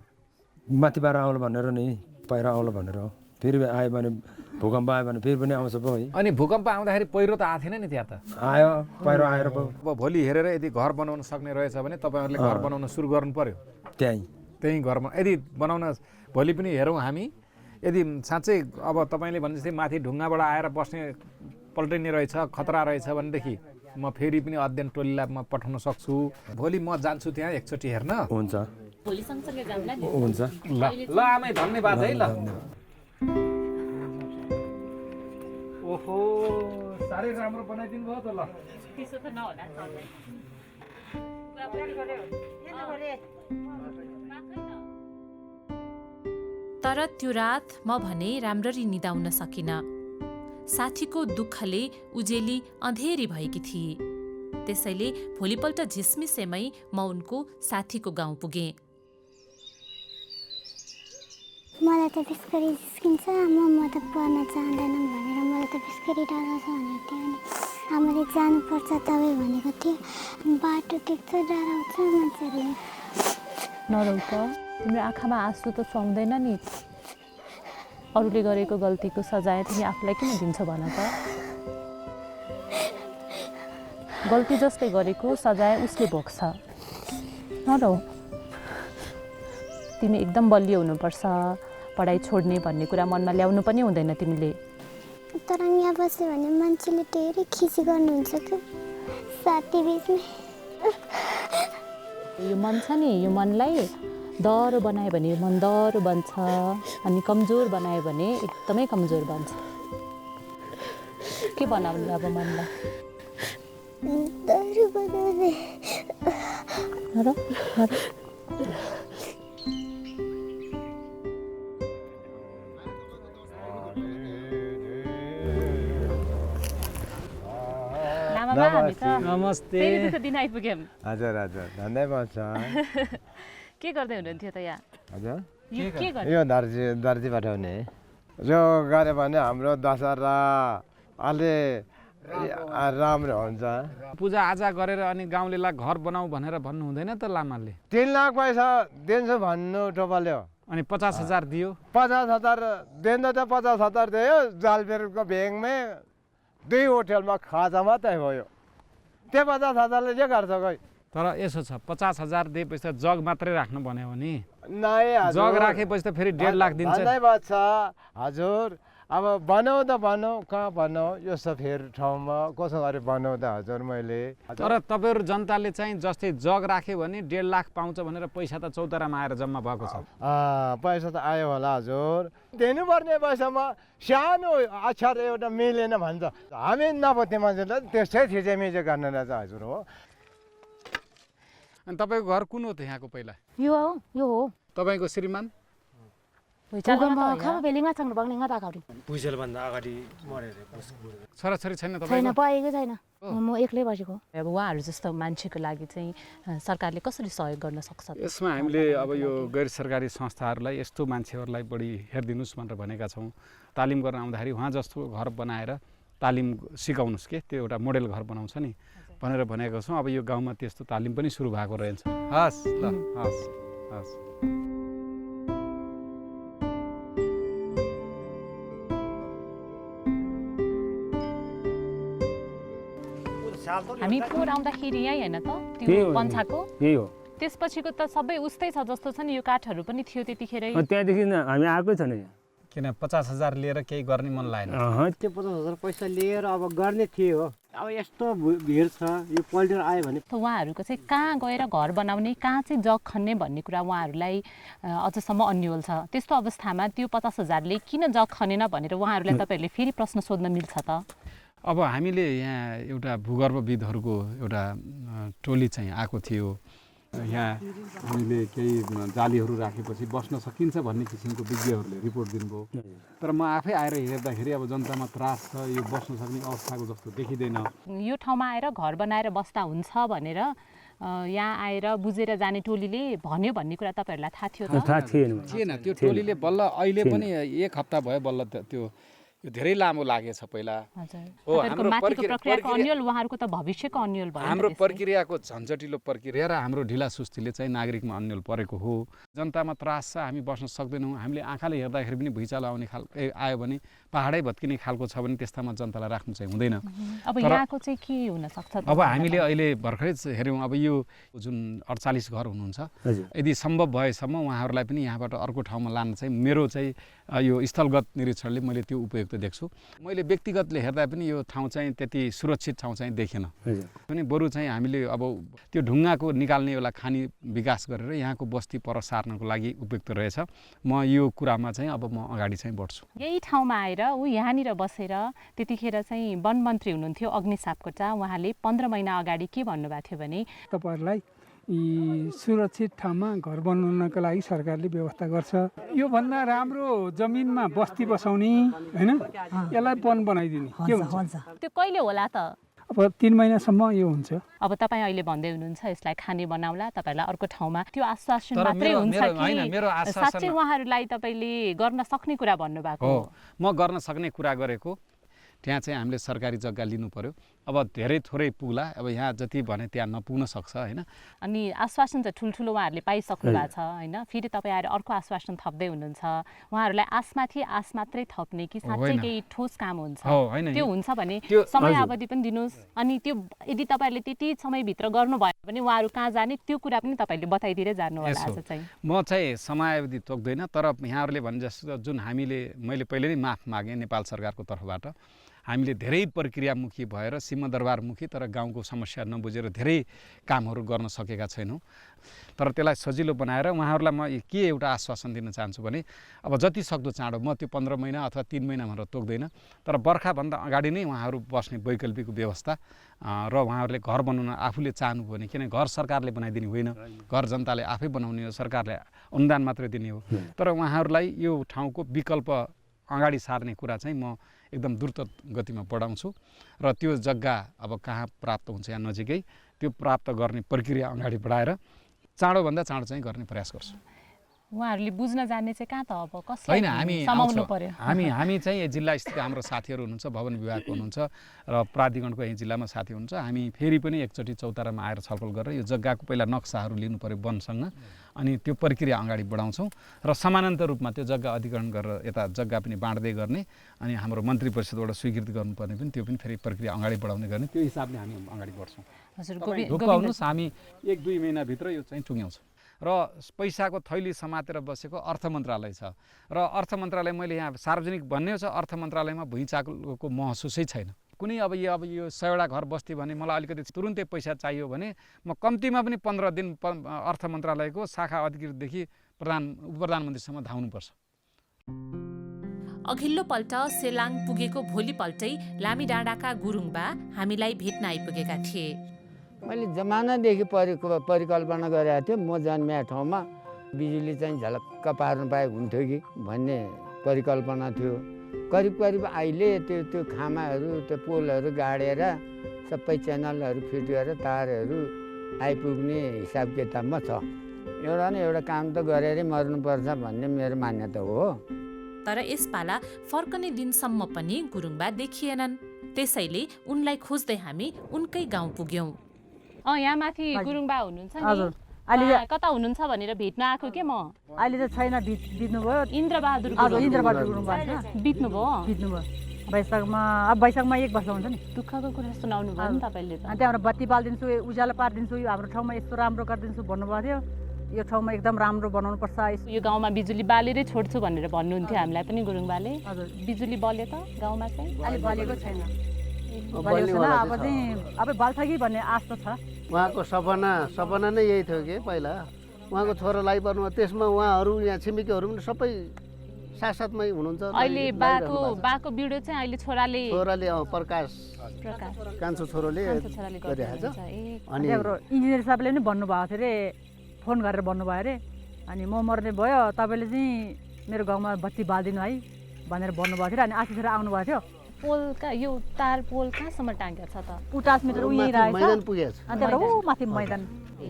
[SPEAKER 19] माथिबाट आउला भनेर नि पहिरो आउला भनेर फेरि आयो भने भूकम्प आयो भने फेरि पनि आउँछ पो है
[SPEAKER 18] अनि भूकम्प आउँदाखेरि पहिरो त आएको थिएन नि त्यहाँ त
[SPEAKER 19] आयो पहिरो आएर पो
[SPEAKER 18] अब भोलि हेरेर यदि घर बनाउन सक्ने रहेछ भने तपाईँहरूले घर बनाउन सुरु गर्नु पर्यो त्यही घरमा यदि बनाउन भोलि पनि हेरौँ हामी यदि साँच्चै अब तपाईँले भने जस्तै माथि ढुङ्गाबाट आएर बस्ने पल्टिने रहेछ खतरा रहेछ भनेदेखि म फेरि पनि अध्ययन टोलीलाई म पठाउन सक्छु भोलि म जान्छु त्यहाँ एकचोटि हेर्न
[SPEAKER 19] हुन्छ
[SPEAKER 4] भोलि सँगसँगै जाउँला नि
[SPEAKER 19] हुन्छ
[SPEAKER 18] ल आमै धन्यवाद है ल ओहो साह्रै राम्रो बनाइदिनु भयो त ल
[SPEAKER 4] त्यसो त नहोला
[SPEAKER 9] तर त्यो रात म भने राम्ररी निदाउन सकिनँ साथीको दुःखले उजेली अँधेरी भएकी थिए त्यसैले भोलिपल्ट झिसमिसेमै म उनको साथीको गाउँ पुगेँ
[SPEAKER 20] मलाई त बिस्करी झिस्किन्छ म त पढ्न चाहँदैन भनेर मलाई त बिस्करी डराउँछ भनेको थियो नि हामीले जानुपर्छ तपाईँ भनेको थियो बाटो टेक्छ डराउँछ मान्छेहरूले
[SPEAKER 4] नरौ त तिम्रो आँखामा आँसु त सुहाउँदैन नि अरूले गरेको गल्तीको सजाय तिमी आफूलाई किन दिन्छौ भन त गल्ती जसले गरेको सजाय उसले भोग्छ नरौ तिमी एकदम बलियो हुनुपर्छ पढाइ छोड्ने भन्ने कुरा मनमा ल्याउनु पनि हुँदैन तिमीले
[SPEAKER 20] तर यहाँ बस्यो भने मान्छेले धेरै खिसी गर्नुहुन्छ कि साथी बिचमा
[SPEAKER 4] यो मन छ नि यो मनलाई दह्रो बनायो भने मन दह्रो बन्छ अनि कमजोर बनायो भने एकदमै कमजोर बन्छ के बनाउने अब मनलाई
[SPEAKER 20] दह्रो बनाउने
[SPEAKER 21] नमस्ते
[SPEAKER 4] दिन आइपुग्यौँ
[SPEAKER 21] हजुर हजुर धन्दै पर्छ
[SPEAKER 4] के गर्दै हुनुहुन्थ्यो त यहाँ
[SPEAKER 21] हजुर
[SPEAKER 4] के गर्दै
[SPEAKER 21] यो दर्जी पठाउने यो गऱ्यो भने हाम्रो दशहरा अलि राम्रो हुन्छ
[SPEAKER 18] पूजाआजा गरेर अनि गाउँलेलाई घर बनाऊ भनेर भन्नु हुँदैन त लामाले
[SPEAKER 21] 3 लाख पैसा दिन्छु भन्नु टोपाल्यो
[SPEAKER 18] अनि 50,000 दियो
[SPEAKER 21] 50,000 दिँदा त 50,000 दियो जालबेरको ब्याङ्कमै 2 होटलमा खाजा मात्रै भयो त्यो 50,000ले के गर्छ खै
[SPEAKER 18] तर यसो छ 50,000 दिएपछि त जग मात्रै राख्नु भन्यो भने
[SPEAKER 21] नै
[SPEAKER 18] जग राखेपछि त फेरि 1.5 लाख दिन्छ
[SPEAKER 21] भन्दै बच्छ हजुर अब बनाऊ त बनाऊ कहाँ बनाऊ यो सफेर ठाउँमा कसो गरी बनाऊ त हजुर मैले
[SPEAKER 18] तर तपाईँहरू जनताले चाहिँ जस्तै जग राख्यो भने 1.5 लाख पाउँछ भनेर पैसा त चौतारामा आएर जम्मा भएको छ
[SPEAKER 21] पैसा त आयो होला हजुर दिनुपर्ने पैसामा सानो अक्षर एउटा मिलेन भन्छ हामी नबुझ्ने मान्छेलाई त्यसै थिचेमिचे गर्ने रहेछ हजुर हो
[SPEAKER 18] अनि तपाईँको घर कुन हो त यहाँको पहिला
[SPEAKER 10] यो हो
[SPEAKER 18] तपाईँको श्रीमान
[SPEAKER 14] भुइँसेलभन्दा अगाडि मरेर
[SPEAKER 18] छोराछोरी छैन
[SPEAKER 10] छैन पाएको छैन म एक्लै बसेको
[SPEAKER 4] अब उहाँहरू जस्तो मान्छेको लागि चाहिँ सरकारले कसरी सहयोग गर्न सक्छ
[SPEAKER 18] यसमा हामीले अब यो गैर सरकारी संस्थाहरूलाई यस्तो मान्छेहरूलाई बढी हेरिदिनुहोस् भनेर भनेका छौँ तालिम गर्न आउँदाखेरि उहाँ जस्तो घर बनाएर तालिम सिकाउनुहोस् के त्यो एउटा मोडेल घर बनाउँछ नि भनेर भनेको छौँ अब यो गाउँमा त्यस्तो तालिम पनि सुरु भएको रहेछ हस् ल हस् हस्
[SPEAKER 4] हामी पोहोर आउँदाखेरि यही होइन त त्यो पन्छाको
[SPEAKER 21] यही हो
[SPEAKER 4] त्यसपछिको त सबै उस्तै छ जस्तो छ नि यो काठहरू पनि थियो त्यतिखेरै
[SPEAKER 21] त्यहाँदेखि हामी आएकै छैन
[SPEAKER 18] किन 50,000 लिएर केही गर्ने मन लागेन
[SPEAKER 14] त्यो 50,000 पैसा लिएर अब गर्ने थियो अब यस्तो भिड छ यो पल्टेर आयो भने
[SPEAKER 4] उहाँहरूको चाहिँ कहाँ गएर घर बनाउने कहाँ चाहिँ जग खन्ने भन्ने कुरा उहाँहरूलाई अझसम्म अन्यल छ त्यस्तो अवस्थामा त्यो 50,000ले किन जग खनेन भनेर उहाँहरूलाई तपाईँहरूले फेरि प्रश्न सोध्न मिल्छ त
[SPEAKER 18] अब हामीले यहाँ एउटा भूगर्भविदहरूको एउटा टोली चाहिँ आएको थियो यहाँ हामीले केही जालीहरू राखेपछि बस्न सकिन्छ भन्ने किसिमको विज्ञहरूले रिपोर्ट दिनुभयो तर म आफै आएर हेर्दाखेरि अब जनतामा त्रास छ यो बस्न सक्ने अवस्थाको जस्तो देखिँदैन
[SPEAKER 4] यो ठाउँमा आएर घर बनाएर बस्दा हुन्छ भनेर यहाँ आएर बुझेर जाने टोलीले भन्यो भन्ने कुरा तपाईँहरूलाई थाहा थियो त
[SPEAKER 18] थिएन त्यो टोलीले बल्ल अहिले पनि 1 हप्ता भयो बल्ल त्यो यो धेरै लामो लागेछ पहिला
[SPEAKER 4] हो हाम्रो प्रक्रियाको अन्यल उहाँहरूको त भविष्यको अन्यल भयो
[SPEAKER 18] हाम्रो प्रक्रियाको झन्झटिलो प्रक्रिया र हाम्रो ढिला सुस्तीले चाहिँ नागरिकमा अन्यल परेको हो जनतामा त्रास छ हामी बस्न सक्दैनौँ हामीले आँखाले हेर्दाखेरि पनि भुइँचालो आउने आयो भने पहाडै भत्किने खालको छ भने त्यस्तामा जनतालाई राख्नु चाहिँ हुँदैन
[SPEAKER 4] अब यहाँको चाहिँ के हुन सक्छ
[SPEAKER 18] अब हामीले अहिले भर्खरै हेऱ्यौँ अब यो जुन 48 घर हुनुहुन्छ यदि सम्भव भएसम्म उहाँहरूलाई पनि यहाँबाट अर्को ठाउँमा लान चाहिँ मेरो चाहिँ यो स्थलगत निरीक्षणले मैले त्यो उपयुक्त देख्छु मैले व्यक्तिगतले हेर्दा पनि यो ठाउँ चाहिँ त्यति सुरक्षित ठाउँ चाहिँ देखेन पनि बरु चाहिँ हामीले अब त्यो ढुङ्गाको निकाल्ने एउटा खानी विकास गरेर यहाँको बस्ती पर सार्नको लागि उपयुक्त रहेछ म यो कुरामा चाहिँ अब म अगाडि चाहिँ बढ्छु
[SPEAKER 4] यही ठाउँमा आएर ऊ यहाँनिर बसेर त्यतिखेर चाहिँ वन मन्त्री हुनुहुन्थ्यो अग्नि सापकोटा उहाँले 15 महिना अगाडि के भन्नुभएको थियो भने
[SPEAKER 2] तपाईँहरूलाई सुरक्षित ठाउँमा घर बनाउनको लागि सरकारले व्यवस्था गर्छ योभन्दा राम्रो जमिनमा बस्ती बसाउने होइन यसलाई वन बनाइदिने के हुन्छ
[SPEAKER 4] त्यो कहिले होला त
[SPEAKER 2] अब 3 महिनासम्म यो हुन्छ
[SPEAKER 4] अब तपाईँ अहिले भन्दै हुनुहुन्छ यसलाई खाने बनाउला तपाईँलाई अर्को ठाउँमा त्यो आश्वासन मात्रै हुन्छ कि साँच्चै उहाँहरूलाई तपाईँले गर्न सक्ने कुरा भन्नुभएको
[SPEAKER 18] हो म गर्न सक्ने कुरा गरेको त्यहाँ चाहिँ हामीले सरकारी जग्गा लिनु पर्यो। अब धेरै थोरै पुग्ला, अब यहाँ जति भने त्यहाँ नपुग्न सक्छ होइन।
[SPEAKER 4] अनि आश्वासन चाहिँ ठुल्ठुलो उहाँहरूले पाइसक्नु भएको छ होइन, फेरि तपाईँ आएर अर्को आश्वासन थप्दै हुनुहुन्छ। उहाँहरूलाई आसमाथि आस मात्रै थप्ने कि साँच्चै केही ठोस काम हुन्छ त्यो हुन्छ भने समय अवधि पनि दिनुहोस्। अनि त्यो यदि तपाईँहरूले त्यति समयभित्र गर्नुभयो भने उहाँहरू कहाँ जाने त्यो कुरा पनि तपाईँले बताइदिएर जानु होला। आज चाहिँ
[SPEAKER 18] म चाहिँ समयावधि तोक्दैन, तर यहाँहरूले भने जस्तो जुन मैले पहिले नै माफ मागेँ नेपाल सरकारको तर्फबाट। हामीले धेरै प्रक्रियामुखी भएर सिंहदरबारमुखी तर गाउँको समस्या नबुझेर धेरै कामहरू गर्न सकेका छैनौँ। तर त्यसलाई सजिलो बनाएर उहाँहरूलाई म के एउटा आश्वासन दिन चाहन्छु भने अब जति सक्दो चाँडो, म त्यो 15 महिना अथवा 3 महिना भनेर तोक्दैन, तर बर्खाभन्दा अगाडि नै उहाँहरू बस्ने वैकल्पिक व्यवस्था र उहाँहरूले घर बनाउन आफूले चाहनुभयो भने, किन घर सरकारले बनाइदिने होइन, घर जनताले आफै बनाउने हो, सरकारले अनुदान मात्रै दिने हो। तर उहाँहरूलाई यो ठाउँको विकल्प अगाडि सार्ने कुरा चाहिँ म एकदम द्रुत गतिमा बढाउँछु र त्यो जग्गा अब कहाँ प्राप्त हुन्छ यहाँ नजिकै त्यो प्राप्त गर्ने प्रक्रिया अगाडि बढाएर चाँडोभन्दा चाँडो चाहिँ गर्ने प्रयास गर्छु।
[SPEAKER 4] उहाँहरूले बुझ्न जाने चाहिँ कहाँ त अब कसलाई समाउनु पर्यो?
[SPEAKER 18] हामी चाहिँ जिल्ला स्थित हाम्रो साथीहरू हुनुहुन्छ, भवन विभागको हुनुहुन्छ र प्राधिकरणको यही जिल्लामा साथी हुनुहुन्छ। हामी फेरि पनि एकचोटि चौतारामा आएर छलफल गरेर यो जग्गाको पहिला नक्साहरू लिनु पर्यो वनसँग, अनि त्यो प्रक्रिया अगाडि बढाउँछौँ र समानान्तर रूपमा त्यो जग्गा अधिग्रहण गरेर यता जग्गा पनि बाँड्दै गर्ने अनि हाम्रो मन्त्री परिषदबाट स्वीकृति गर्नुपर्ने पनि त्यो पनि फेरि प्रक्रिया अगाडि बढाउने गर्ने, त्यो हिसाबले हामी अगाडि बढ्छौँ। ढुक्काउनुहोस्, हामी 1-2 महिनाभित्र यो चाहिँ टुङ्ग्याउँछौँ। र पैसाको थैली समातेर बसेको अर्थ मन्त्रालय छ र अर्थ मन्त्रालय मैले यहाँ सार्वजनिक भन्ने छ, अर्थ मन्त्रालयमा भुइँचालोको महसुसै छैन। कुनै अब यो 100वटा घर बस्ती भने मलाई अलिकति तुरुन्तै पैसा चाहियो भने म कम्तीमा पनि 15 दिन अर्थ मन्त्रालयको शाखा अधिकृतदेखि उपप्रधानमन्त्रीसम्म धाउनुपर्छ।
[SPEAKER 9] अघिल्लो पल्ट सेलाङ पुगेको भोलिपल्टै लामीडाँडाका गुरुङबा हामीलाई भेट्न आइपुगेका थिए।
[SPEAKER 6] मैले जमानादेखि परिकल्पना गरेको थिएँ, म जन्मिया ठाउँमा बिजुली चाहिँ झलक्क पार्नु पाए हुन्थ्यो कि भन्ने परिकल्पना थियो। करिब अहिले त्यो खामाहरू त्यो पोलहरू गाडेर सबै च्यानलहरू फिट गरेर तारहरू आइपुग्ने हिसाब किताबमा छ। एउटा न एउटा काम त गरेरै मर्नुपर्छ भन्ने मेरो मान्यता हो।
[SPEAKER 9] तर यसपाला फर्कने दिनसम्म पनि गुरुङबा देखिएनन्, त्यसैले उनलाई खोज्दै हामी उनकै गाउँ पुग्यौँ।
[SPEAKER 4] यहाँ माथि गुरुङबा हुनुहुन्छ नि, अहिले कता हुनुहुन्छ भनेर भेट्न आएको के म।
[SPEAKER 22] अहिले त छैन, बित्नुभयो।
[SPEAKER 4] इन्द्रबहादुर
[SPEAKER 22] गुरुङबा
[SPEAKER 4] बित्नुभयो
[SPEAKER 22] वैशाखमा। अब वैशाखमा 1 वर्ष हुन्छ नि।
[SPEAKER 4] दुःखको कुरा सुनाउनु भयो नि तपाईँले त।
[SPEAKER 22] त्यहाँबाट बत्ती बालिदिन्छु, उज्यालो पारिदिन्छु, हाम्रो ठाउँमा यस्तो राम्रो गरिदिन्छु भन्नुभएको थियो। यो ठाउँमा एकदम राम्रो बनाउनु पर्छ,
[SPEAKER 4] यो गाउँमा बिजुली बालेरै छोड्छु भनेर भन्नुहुन्थ्यो हामीलाई पनि गुरुङबाले। बिजुली बल्यो त गाउँमा चाहिँ?
[SPEAKER 22] अहिले बलेको छैन, अब बल्छ कि भन्ने आश त छ।
[SPEAKER 14] उहाँको सपना नै यही थियो कि पहिला उहाँको छोरा लागिपर्नु, त्यसमा उहाँहरू यहाँ छिमेकीहरू पनि सबै साथसाथमै हुनुहुन्छ।
[SPEAKER 4] अहिले बाको बिडो चाहिँ अहिले छोराले
[SPEAKER 14] प्रकाश कान्छो छोरोले गरिरहेको छ।
[SPEAKER 22] अनि इन्जिनियर साहबले पनि भन्नुभएको थियो अरे, फोन गरेर भन्नुभयो अरे, अनि म मर्ने भयो तपाईँले चाहिँ मेरो गाउँमा बत्ती बालिदिनु है भनेर भन्नुभएको थियो। अनि आशिषेर आउनुभएको थियो।
[SPEAKER 4] पोलका यो तार पोल कहाँसम्म टाँगेको छ त?
[SPEAKER 22] 50 मिटर उहिरहेछ,
[SPEAKER 14] मैदान पुगेछ।
[SPEAKER 22] अनि त्यहाँबाट माथि मैदान।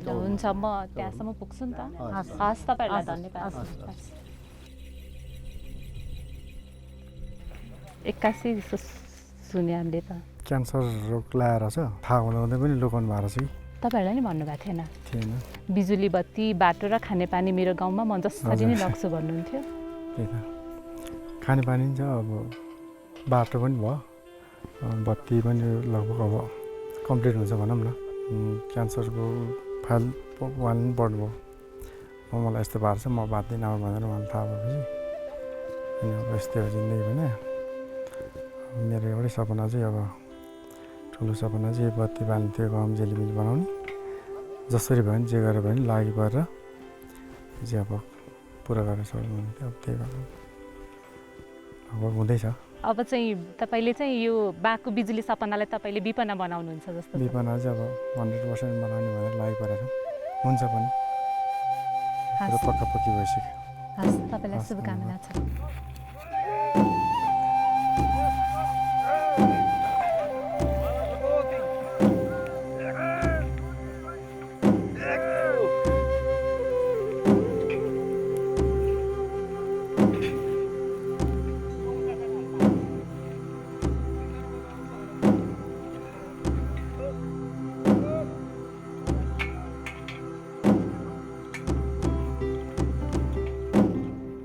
[SPEAKER 4] हुन्छ, म त्यहाँसम्म पुग्छु नि त। हस्, तपाईँहरूलाई धन्यवाद। 81 जस्तो सुने हामीले त।
[SPEAKER 23] क्यान्सर रोग लाएर छ, थाहा हुँदै पनि लुकाउनु भएको छ कि
[SPEAKER 4] तपाईँहरूलाई नि भन्नुभएको थिएन? बिजुली बत्ती बाटो र खानेपानी मेरो गाउँमा म जसरी नै लग्छु भन्नुहुन्थ्यो।
[SPEAKER 23] त्यही त, खानेपानी छ, अब बाटो पनि भयो, बत्ती पनि लगभग अब कम्प्लिट हुन्छ भनौँ न। क्यान्सरको फाइल 1 बढ्नु भयो। मलाई यस्तो भएको छ, म बाँच्दिनँ अब भनेर उहाँलाई थाहा भएपछि अनि अब यस्तै हो जिन्दगी भने। मेरो एउटै सपना चाहिँ अब ठुलो सपना चाहिँ बत्ती बाल्ने थियो, गाउँ जेलिमिली बनाउने। जसरी भयो भने जे गरेर भयो भने लागि परेर चाहिँ अब पुरा गरेर छोड्नु थियो। अब त्यही भएर अब हुँदैछ।
[SPEAKER 4] अब चाहिँ तपाईँले चाहिँ यो बाको बिजुली सपनालाई तपाईँले विपना बनाउनुहुन्छ जस्तो?
[SPEAKER 23] विपना चाहिँ अब 100% बनाउने भनेर लागि परेर हुन्छ पनि, पक्का-पक्की भइसक्यो।
[SPEAKER 4] हस्, तपाईँलाई शुभकामना छ।